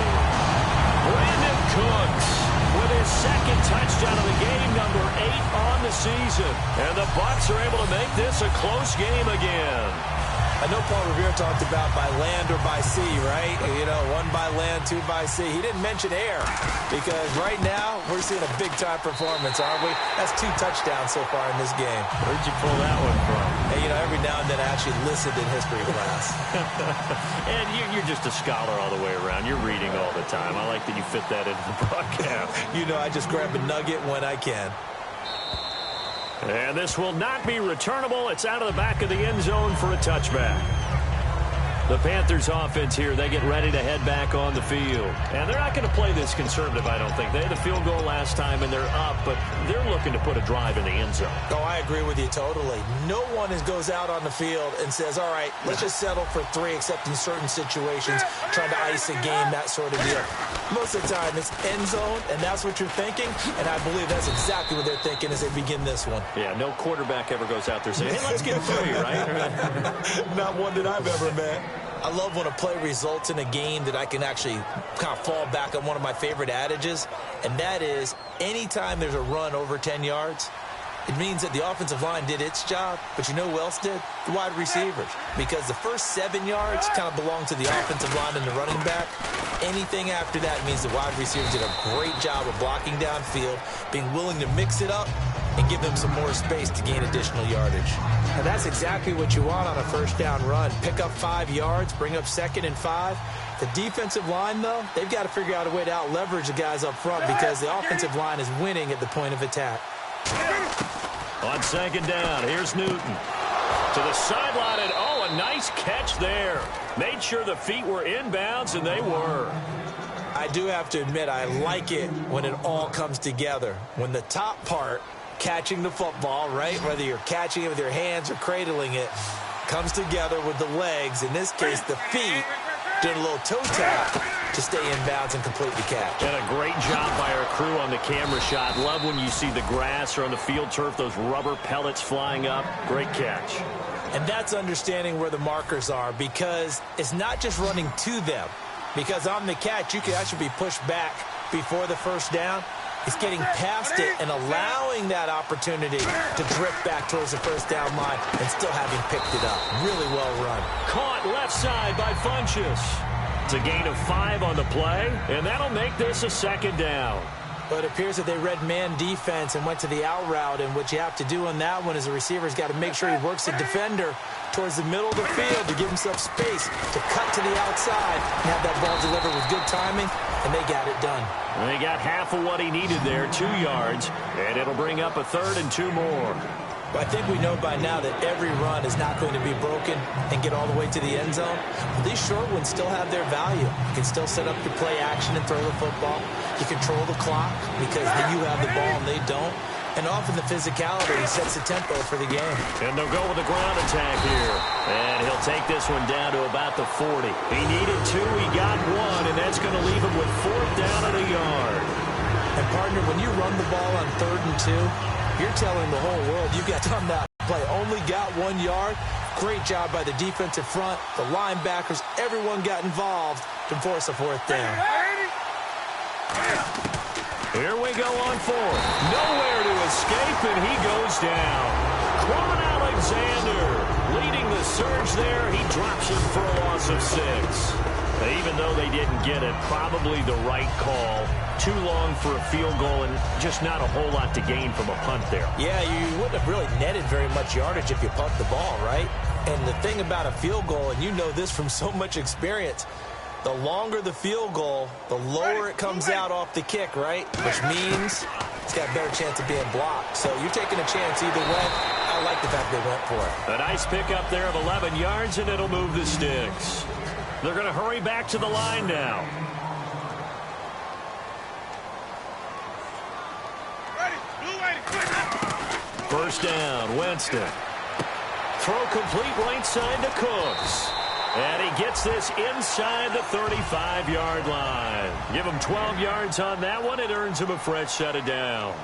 Brandon Cooks with his 2nd touchdown of the game, number 8 on the season. And the Bucs are able to make this a close game again. I know Paul Revere talked about by land or by sea, right? You know, 1 by land, 2 by sea. He didn't mention air because right now we're seeing a big-time performance, aren't we? That's 2 touchdowns so far in this game. Where'd you pull that one from? Hey, you know, every now and then I actually listened in history class. And you're just a scholar all the way around. You're reading all the time. I like that you fit that into the broadcast. You know, I just grab a nugget when I can. And this will not be returnable. It's out of the back of the end zone for a touchback. The Panthers offense here, they get ready to head back on the field. And they're not going to play this conservative, I don't think. They had the field goal last time, and they're up, but they're looking to put a drive in the end zone. Oh, I agree with you totally. No one goes out on the field and says, all right, let's just settle for 3, except in certain situations, trying to ice a game, that sort of deal. Most of the time, it's end zone, and that's what you're thinking, and I believe that's exactly what they're thinking as they begin this one. Yeah, no quarterback ever goes out there saying, hey, let's get 3, right? Not one that I've ever met. I love when a play results in a game that I can actually kind of fall back on one of my favorite adages, and that is anytime there's a run over 10 yards, It means that the offensive line did its job, but you know who else did? The wide receivers. Because the first 7 yards kind of belong to the offensive line and the running back. Anything after that means the wide receivers did a great job of blocking downfield, being willing to mix it up, and give them some more space to gain additional yardage. And that's exactly what you want on a first down run. Pick up 5 yards, bring up 2nd and 5. The defensive line, though, they've got to figure out a way to out-leverage the guys up front because the offensive line is winning at the point of attack. On 2nd down, here's Newton. To the sideline, and oh, a nice catch there. Made sure the feet were inbounds, and they were. I do have to admit, I like it when it all comes together. When the top part, catching the football, right, whether you're catching it with your hands or cradling it, comes together with the legs, in this case the feet, doing a little toe tap to stay in bounds and complete the catch. And a great job by our crew on the camera shot. Love when you see the grass or on the field turf, those rubber pellets flying up. Great catch. And that's understanding where the markers are, because it's not just running to them. Because on the catch, you can actually be pushed back before the first down. It's getting past it and allowing that opportunity to drift back towards the first down line and still having picked it up. Really well run. Caught left side by Funchess. It's a gain of 5 on the play, and that'll make this a 2nd down. But it appears that they read man defense and went to the out route, and what you have to do on that one is the receiver's got to make sure he works the defender towards the middle of the field to give himself space to cut to the outside and have that ball delivered with good timing, and they got it done. They got half of what he needed there, 2 yards, and it'll bring up a 3rd and 2 more. But I think we know by now that every run is not going to be broken and get all the way to the end zone. But these short ones still have their value. You can still set up your play action and throw the football. You control the clock because you have the ball and they don't. And often the physicality sets the tempo for the game. And they'll go with a ground attack here. And he'll take this one down to about the 40. He needed 2, he got 1, and that's going to leave him with 4th down and a yard. And, partner, when you run the ball on 3rd and 2, you're telling the whole world you got done that play. Only got 1 yard. Great job by the defensive front, the linebackers, everyone got involved to force a 4th down. Here we go on 4th. Nowhere to escape, and he goes down. Quan Alexander leading the surge there. He drops him for a loss of 6. Even though they didn't get it, probably the right call. Too long for a field goal and just not a whole lot to gain from a punt there. Yeah, you wouldn't have really netted very much yardage if you punt the ball, right? And the thing about a field goal, and you know this from so much experience, the longer the field goal, the lower it comes out off the kick, right? Which means it's got a better chance of being blocked. So you're taking a chance either way. I like the fact they went for it. A nice pickup there of 11 yards, and it'll move the sticks. They're going to hurry back to the line now. First down, Winston. Throw complete right side to Cooks. And he gets this inside the 35-yard line. Give him 12 yards on that one. It earns him a fresh set of downs.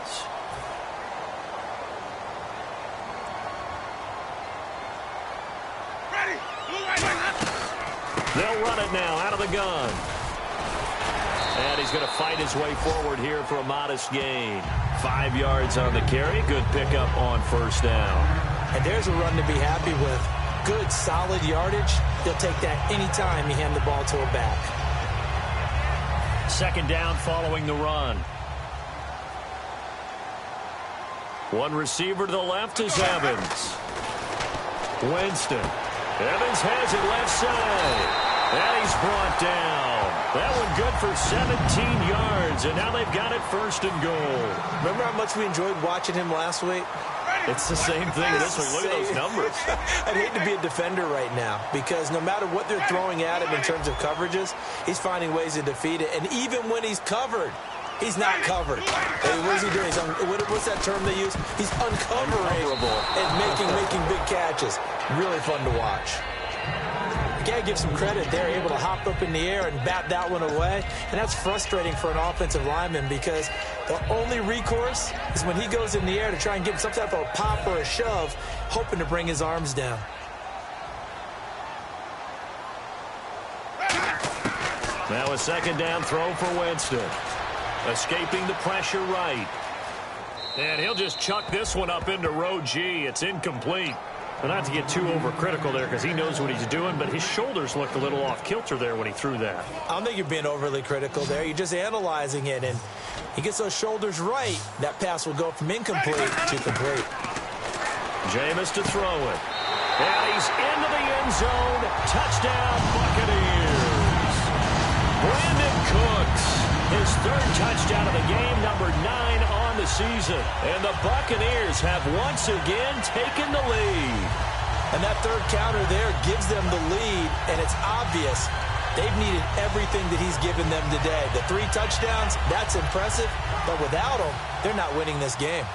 They'll run it now out of the gun. And he's going to fight his way forward here for a modest gain. 5 yards on the carry. Good pickup on first down. And there's a run to be happy with. Good, solid yardage. He'll take that anytime you hand the ball to a back. 2nd down following the run. One receiver to the left is Evans. Winston. Evans has it left side. And he's brought down. That one good for 17 yards, and now they've got it 1st and goal. Remember how much we enjoyed watching him last week? It's the same thing this week. Look at those numbers. I'd hate to be a defender right now because no matter what they're throwing at him in terms of coverages, he's finding ways to defeat it. And even when he's covered, he's not covered. Hey, what is he doing? What's that term they use? He's uncovering and making big catches. Really fun to watch. You gotta give some credit. They're able to hop up in the air and bat that one away. And that's frustrating for an offensive lineman because the only recourse is when he goes in the air to try and get some type of a pop or a shove, hoping to bring his arms down. Now a 2nd down throw for Winston. Escaping the pressure right. And he'll just chuck this one up into row G. It's incomplete. But not to get too overcritical there because he knows what he's doing, but his shoulders looked a little off kilter there when he threw that. I don't think you're being overly critical there. You're just analyzing it, and he gets those shoulders right. That pass will go from incomplete to complete. Jameis to throw it. And he's into the end zone. Touchdown, Buccaneers. Brandon Cooks, his third touchdown of the game, number 9 on the season. And the Buccaneers have once again taken the lead. And that third counter there gives them the lead, and it's obvious they've needed everything that he's given them today. The 3 touchdowns, that's impressive, but without him, they're not winning this game.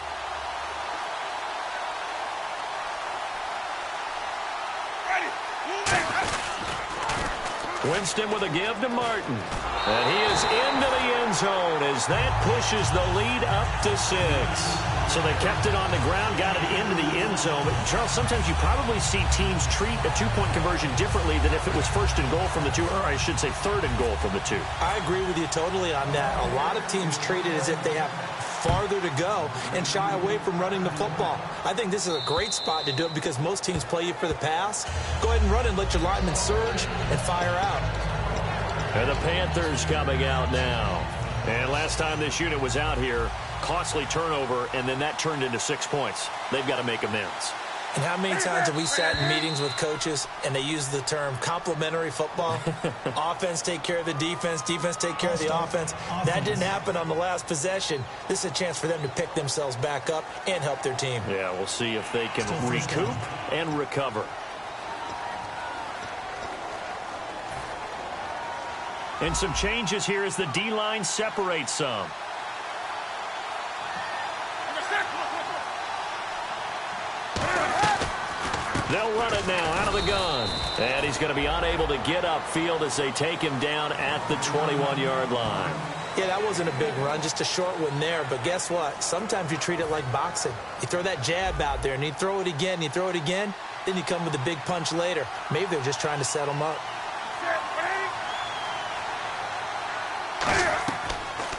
Winston with a give to Martin. And he is into the end zone as that pushes the lead up to 6. So they kept it on the ground, got it into the end zone. But, Charles, sometimes you probably see teams treat a 2-point conversion differently than if it was first and goal from the 2, or I should say third and goal from the 2. I agree with you totally on that. A lot of teams treat it as if they have farther to go and shy away from running the football. I think this is a great spot to do it because most teams play you for the pass. Go ahead and run and let your linemen surge and fire out. And the Panthers coming out now. And last time this unit was out here, costly turnover, and then that turned into 6 points. They've got to make amends. And how many times have we sat in meetings with coaches and they use the term complementary football? Offense take care of the defense, defense take care of the offense. That didn't happen on the last possession. This is a chance for them to pick themselves back up and help their team. Yeah, we'll see if they can recoup and recover. And some changes here as the D-line separates some. They'll run it now out of the gun. And he's going to be unable to get upfield as they take him down at the 21-yard line. Yeah, that wasn't a big run, just a short one there. But guess what? Sometimes you treat it like boxing. You throw that jab out there, and you throw it again, and you throw it again. Then you come with a big punch later. Maybe they're just trying to set him up.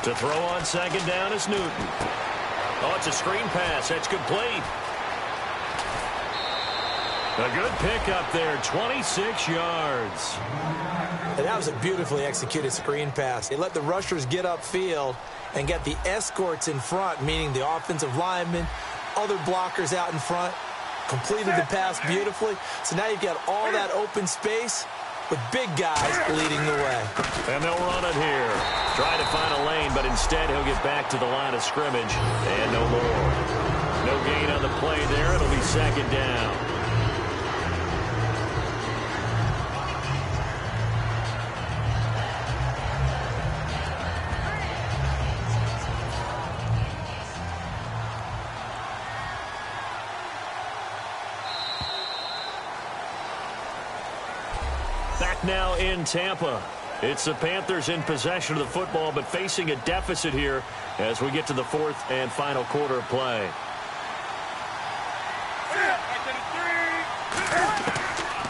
To throw on second down is Newton. Oh, it's a screen pass. That's complete. A good pickup there, 26 yards. And that was a beautifully executed screen pass. They let the rushers get upfield and get the escorts in front, meaning the offensive linemen, other blockers out in front, completed the pass beautifully. So now you've got all that open space with big guys leading the way. And they'll run it here. Try to find a lane, but instead he'll get back to the line of scrimmage. And no more. No gain on the play there. It'll be second down. Back now in Tampa. It's the Panthers in possession of the football, but facing a deficit here as we get to the fourth and final quarter of play.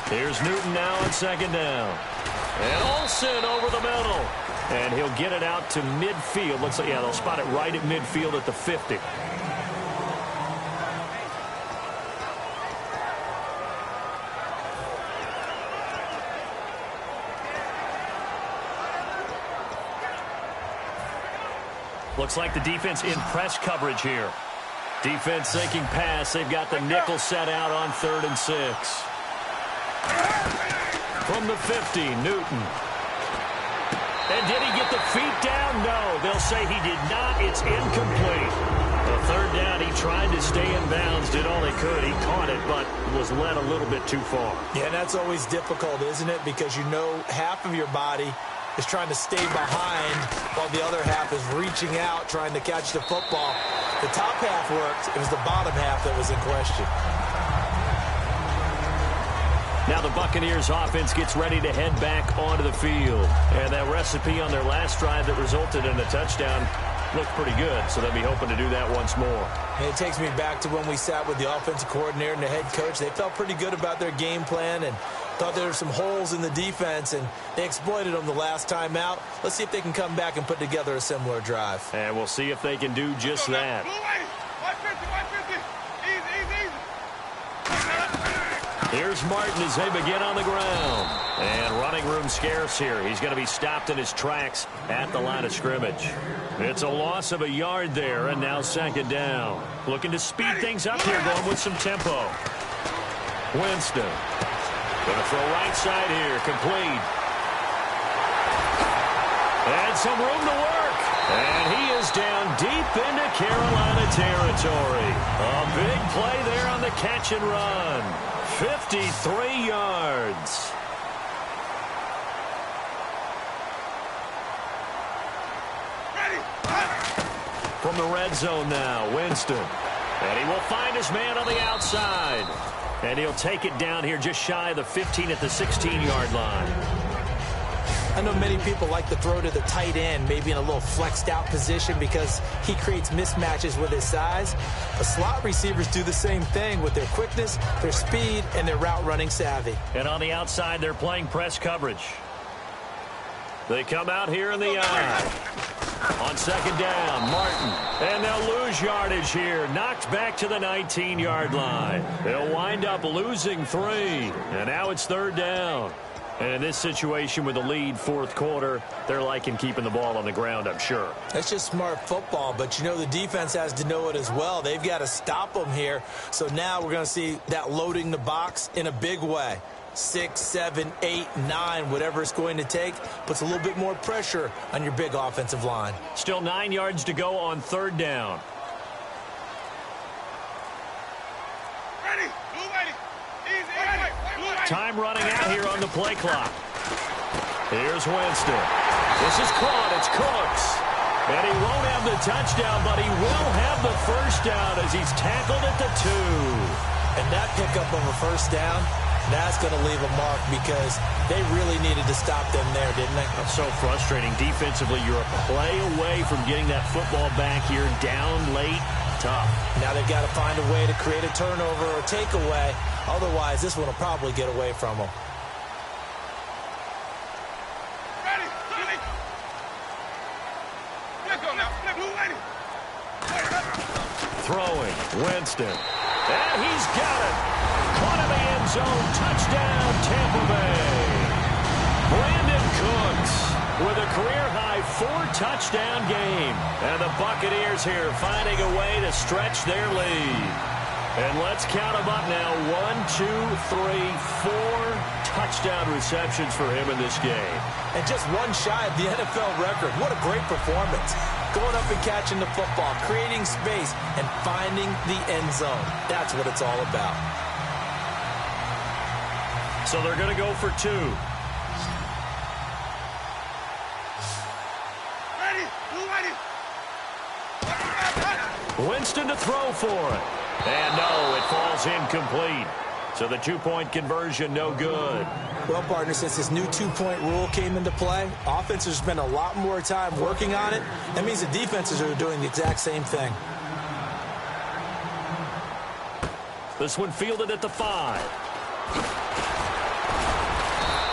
Here's Newton now on second down. And Olsen over the middle. And he'll get it out to midfield. Looks like, yeah, they'll spot it right at midfield at the 50. Looks like the defense in press coverage here. Defense sinking pass. They've got the nickel set out on 3rd and 6. From the 50, Newton. And did he get the feet down? No, they'll say he did not. It's incomplete. A 3rd down, he tried to stay in bounds, did all he could. He caught it, but was led a little bit too far. Yeah, that's always difficult, isn't it? Because you know half of your body is trying to stay behind while the other half is reaching out, trying to catch the football. The top half worked. It was the bottom half that was in question. Now the Buccaneers offense gets ready to head back onto the field. And that recipe on their last drive that resulted in a touchdown looked pretty good, so they'll be hoping to do that once more. And it takes me back to when we sat with the offensive coordinator and the head coach. They felt pretty good about their game plan and thought there were some holes in the defense, and they exploited them the last time out. Let's see if they can come back and put together a similar drive. And we'll see if they can do just that. Here's Martin as they begin on the ground. And running room scarce here. He's going to be stopped in his tracks at the line of scrimmage. It's a loss of a yard there, and now second down. Looking to speed things up here, going with some tempo. Winston. Going to throw right side here, complete. And some room to work. And he is down deep into Carolina territory. A big play there on the catch and run. 53 yards. From the red zone now, Winston. And he will find his man on the outside. And he'll take it down here just shy of the 15 at the 16-yard line. I know many people like to throw to the tight end, maybe in a little flexed out position because he creates mismatches with his size. But slot receivers do the same thing with their quickness, their speed, and their route running savvy. And on the outside, they're playing press coverage. They come out here in the eye. On second down, Martin. And they'll lose yardage here. Knocked back to the 19-yard line. They'll wind up losing 3. And now it's third down. And in this situation with the lead fourth quarter, they're liking keeping the ball on the ground, I'm sure. That's just smart football, but you know the defense has to know it as well. They've got to stop them here. So now we're going to see that loading the box in a big way. 6, 7, 8, 9, whatever it's going to take, puts a little bit more pressure on your big offensive line. Still 9 yards to go on third down. Time running out here on the play clock. Here's Winston. This is caught. It's Cooks. And he won't have the touchdown, but he will have the first down as he's tackled at the 2. And that pickup of a first down, that's going to leave a mark because they really needed to stop them there, didn't they? That's so frustrating. Defensively, you're a play away from getting that football back here down late. Tough. Now they've got to find a way to create a turnover or takeaway. Otherwise, this one will probably get away from them. Throwing, Winston. And he's got it. Caught in the end zone. Touchdown, Tampa Bay. Brandon Cooks with a career-high 4-touchdown game. And the Buccaneers here finding a way to stretch their lead. And let's count them up now. 1, 2, 3, 4 touchdown receptions for him in this game. And just one shy of the NFL record. What a great performance. Going up and catching the football, creating space, and finding the end zone. That's what it's all about. So they're going to go for 2. Winston to throw for it. And no, it falls incomplete. So the 2-point conversion, no good. Well, partner, since this new 2-point rule came into play, offenses spend a lot more time working on it. That means the defenses are doing the exact same thing. This one fielded at the 5.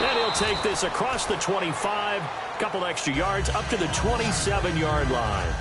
And he'll take this across the 25. Couple extra yards up to the 27-yard line.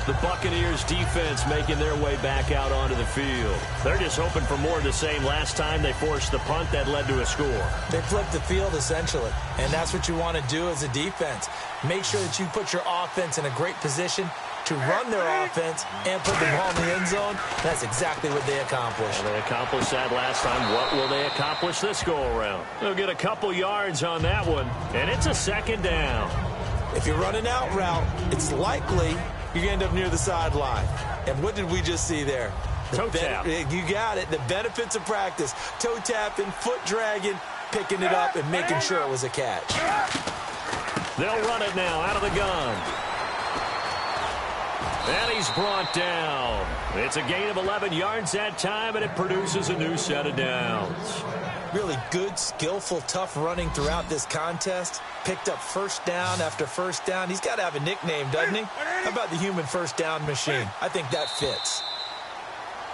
The Buccaneers defense making their way back out onto the field. They're just hoping for more of the same. Last time they forced the punt that led to a score. They flipped the field essentially, and that's what you want to do as a defense. Make sure that you put your offense in a great position to run their offense and put the ball in the end zone. That's exactly what they accomplished. Well, they accomplished that last time. What will they accomplish this go-around? They'll get a couple yards on that one, and it's a second down. If you're running out route, it's likely you end up near the sideline. And what did we just see there? Toe tap. You got it. The benefits of practice. Toe tapping, foot dragging, picking it up, and making sure it was a catch. They'll run it now out of the gun. And he's brought down. It's a gain of 11 yards that time, and it produces a new set of downs. Really good, skillful, tough running throughout this contest. Picked up first down after first down. He's got to have a nickname, doesn't he? How about the human first down machine? I think that fits.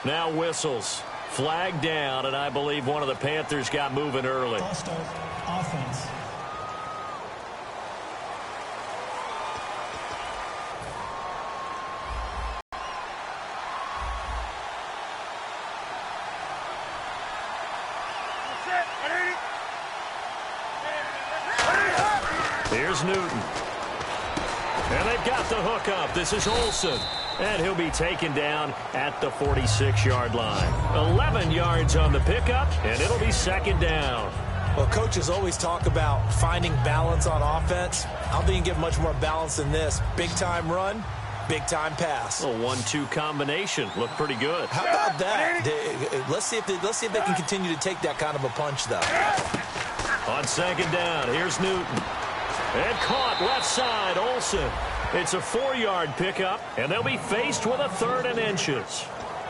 Now whistles. Flag down, and I believe one of the Panthers got moving early. False start, offense. Here's Newton. And they've got the hook up. This is Olsen. And he'll be taken down at the 46-yard line. 11 yards on the pickup, and it'll be second down. Well, coaches always talk about finding balance on offense. I don't think you can get much more balance than this. Big-time run, big-time pass. A 1-2 combination. Looked pretty good. How about that? Let's see if they can continue to take that kind of a punch, though. On second down, here's Newton. And caught left side, Olsen. It's a 4-yard pickup, and they'll be faced with a 3rd and inches.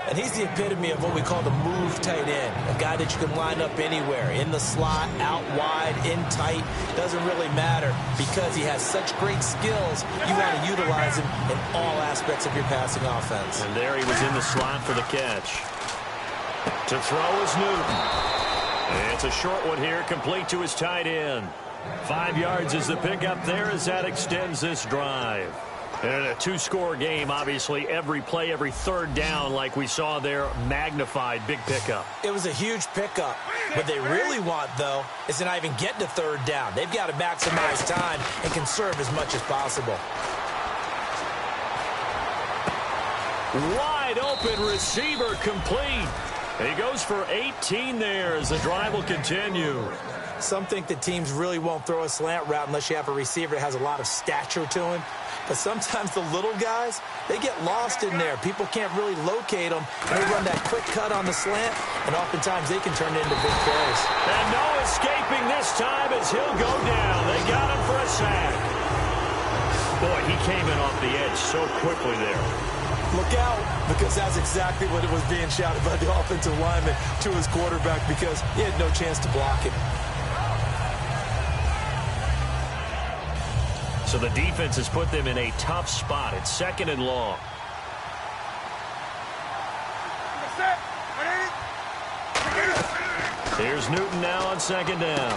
And he's the epitome of what we call the move tight end, a guy that you can line up anywhere, in the slot, out wide, in tight. Doesn't really matter because he has such great skills. You want to utilize him in all aspects of your passing offense. And there he was in the slot for the catch. To throw is Newton. It's a short one here, complete to his tight end. 5 yards is the pickup there as that extends this drive. And in a 2-score game, obviously, every play, every 3rd down, like we saw there, magnified, big pickup. It was a huge pickup. What they really want, though, is to not even get to 3rd down. They've got to maximize time and conserve as much as possible. Wide open receiver complete. He goes for 18 there as the drive will continue. Some think that teams really won't throw a slant route unless you have a receiver that has a lot of stature to him. But sometimes the little guys, they get lost in there. People can't really locate them. And they run that quick cut on the slant, and oftentimes they can turn it into big plays. And no escaping this time as he'll go down. They got him for a sack. Boy, he came in off the edge so quickly there. Look out, because that's exactly what it was being shouted by the offensive lineman to his quarterback because he had no chance to block it. So the defense has put them in a tough spot. It's 2nd and long. Here's Newton now on 2nd down.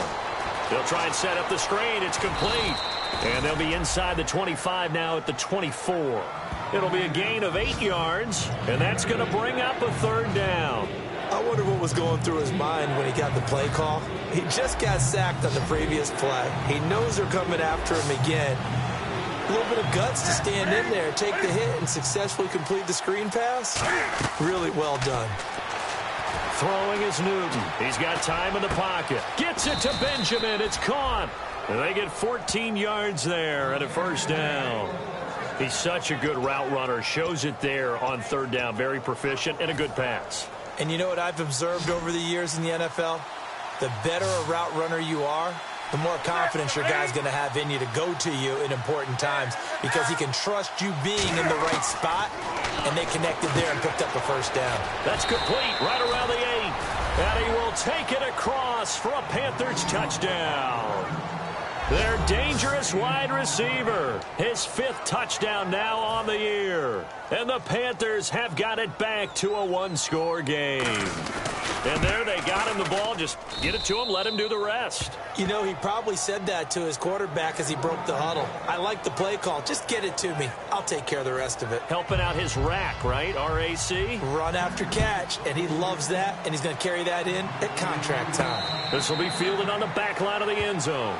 They'll try and set up the screen. It's complete. And they'll be inside the 25 now at the 24. It'll be a gain of 8 yards, and that's going to bring up a 3rd down. I wonder what was going through his mind when he got the play call. He just got sacked on the previous play. He knows they're coming after him again. A little bit of guts to stand in there, take the hit, and successfully complete the screen pass. Really well done. Throwing is Newton. He's got time in the pocket. Gets it to Benjamin. It's caught. And they get 14 yards there at a 1st down. He's such a good route runner. Shows it there on 3rd down. Very proficient and a good pass. And you know what I've observed over the years in the NFL? The better a route runner you are, the more confidence your guy's going to have in you to go to you in important times because he can trust you being in the right spot, and they connected there and picked up the 1st down. That's complete right around the 8. And he will take it across for a Panthers touchdown. Their dangerous wide receiver. His 5th touchdown now on the year. And the Panthers have got it back to a 1-score game. And there they got him the ball. Just get it to him, let him do the rest. You know, he probably said that to his quarterback as he broke the huddle. I like the play call. Just get it to me. I'll take care of the rest of it. Helping out his rack, right? R-A-C? Run after catch, and he loves that, and he's going to carry that in at contract time. This will be fielded on the back line of the end zone.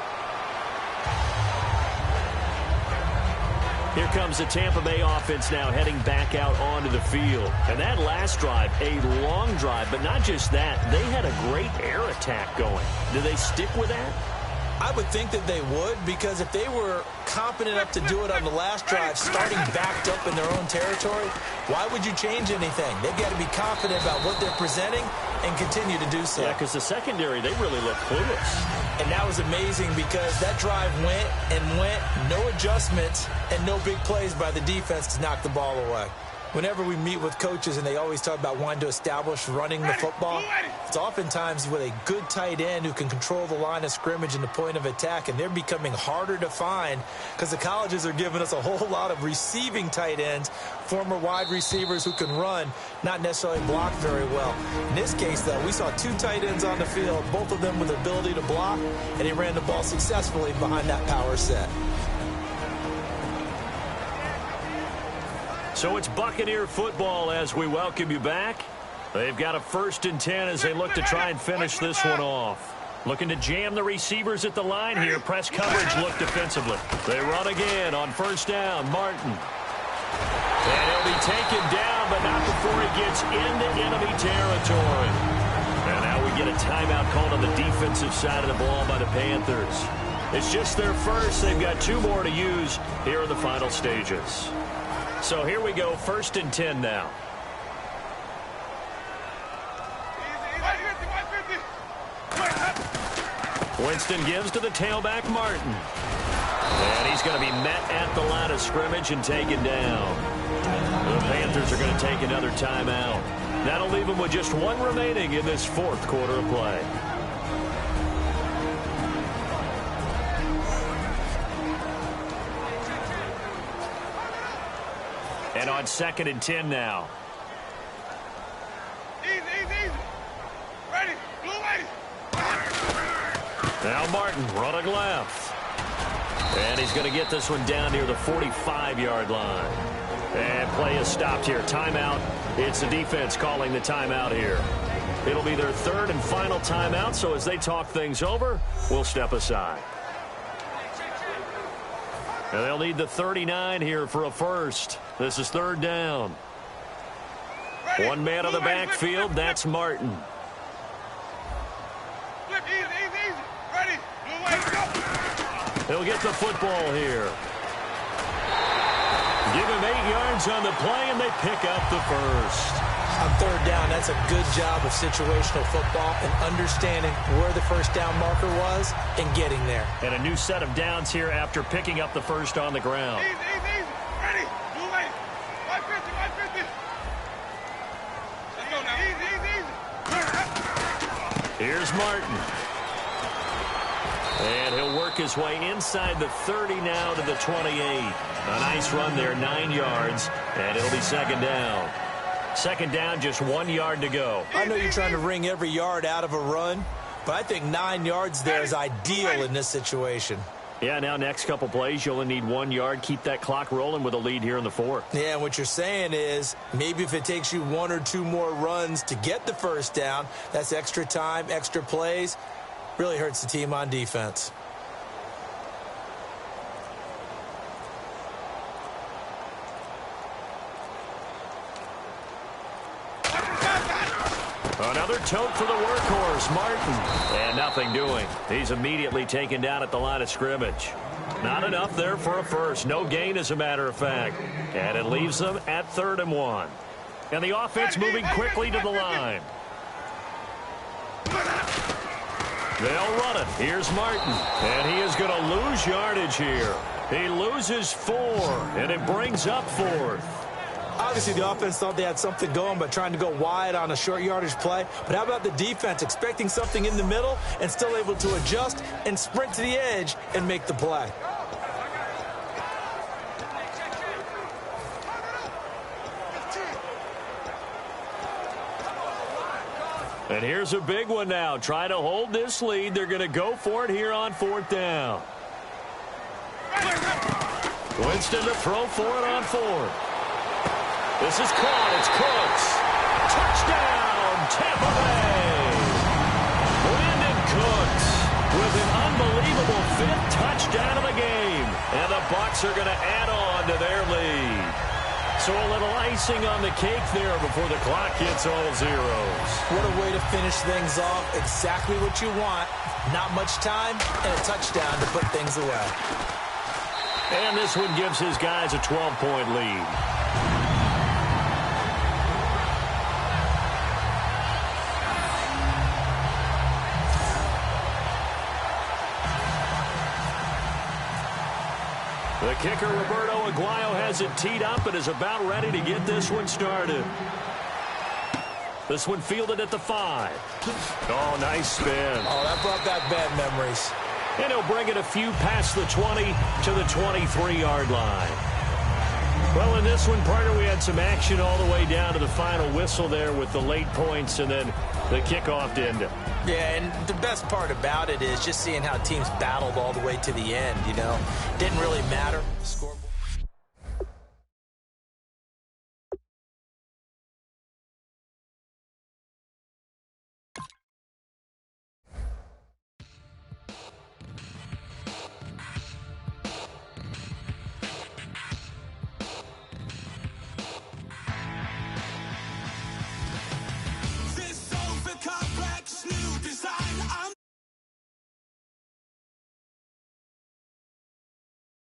Here comes the Tampa Bay offense now heading back out onto the field. And that last drive, a long drive, but not just that. They had a great air attack going. Do they stick with that? I would think that they would, because if they were competent enough to do it on the last drive, starting backed up in their own territory, why would you change anything? They've got to be confident about what they're presenting and continue to do so. Yeah, because the secondary, they really look clueless. And that was amazing because that drive went and went, no adjustments, and no big plays by the defense to knock the ball away. Whenever we meet with coaches and they always talk about wanting to establish running the football, it's oftentimes with a good tight end who can control the line of scrimmage and the point of attack, and they're becoming harder to find because the colleges are giving us a whole lot of receiving tight ends, former wide receivers who can run, not necessarily block very well. In this case, though, we saw 2 tight ends on the field, both of them with the ability to block, and he ran the ball successfully behind that power set. So it's Buccaneer football as we welcome you back. They've got a 1st and 10 as they look to try and finish this one off. Looking to jam the receivers at the line here. Press coverage look defensively. They run again on 1st down. Martin. And he'll be taken down, but not before he gets into enemy territory. And now we get a timeout called on the defensive side of the ball by the Panthers. It's just their first. They've got 2 more to use here in the final stages. So here we go, 1st and 10 now. Winston gives to the tailback, Martin. And he's going to be met at the line of scrimmage and taken down. The Panthers are going to take another timeout. That'll leave them with just 1 remaining in this 4th quarter of play. And on 2nd and 10 now. Easy. Ready. Blue way. Now Martin running left. And he's going to get this one down near the 45-yard line. And play is stopped here. Timeout. It's the defense calling the timeout here. It'll be their 3rd and final timeout, so as they talk things over, we'll step aside. And they'll need the 39 here for a first. This is 3rd down. 1 man on the backfield. That's Martin. Easy. Ready. Blue way. Go. He'll get the football here. Give him 8 yards on the play, and they pick up the first. On 3rd down, that's a good job of situational football and understanding where the 1st down marker was and getting there. And a new set of downs here after picking up the first on the ground. Easy. Ready. Blue way. 150. Let's go now. Easy. Here's Martin. And he'll work his way inside the 30 now to the 28. A nice run there, 9 yards, and it'll be 2nd down. 2nd down, just 1 yard to go. I know you're trying to wring every yard out of a run, but I think 9 yards there is ideal in this situation. Yeah, now next couple plays, you only need 1 yard. Keep that clock rolling with a lead here in the 4th. Yeah, and what you're saying is maybe if it takes you 1 or 2 more runs to get the 1st down, that's extra time, extra plays. Really hurts the team on defense. Another tote for the workhorse, Martin. And nothing doing. He's immediately taken down at the line of scrimmage. Not enough there for a first. No gain, as a matter of fact. And it leaves them at 3rd and 1. And the offense moving quickly to the line. They'll run it. Here's Martin. And he is going to lose yardage here. He loses 4, and it brings up 4th. Obviously, the offense thought they had something going by trying to go wide on a short yardage play. But how about the defense expecting something in the middle and still able to adjust and sprint to the edge and make the play? And here's a big one now. Trying to hold this lead. They're going to go for it here on 4th down. Winston to throw for it on 4th. This is caught. It's Cooks. Touchdown, Tampa Bay. Brandon Cooks with an unbelievable 5th touchdown of the game. And the Bucs are going to add on to their lead. So a little icing on the cake there before the clock hits all zeros. What a way to finish things off. Exactly what you want. Not much time and a touchdown to put things away. And this one gives his guys a 12-point lead. The kicker, Roberto Aguayo, has it teed up and is about ready to get this one started. This one fielded at the 5. Oh, nice spin. Oh, that brought back bad memories. And he'll bring it a few past the 20 to the 23-yard line. Well, in this one, partner, we had some action all the way down to the final whistle there with the late points and then the kickoff to end it. Yeah, and the best part about it is just seeing how teams battled all the way to the end, you know. Didn't really matter. Score.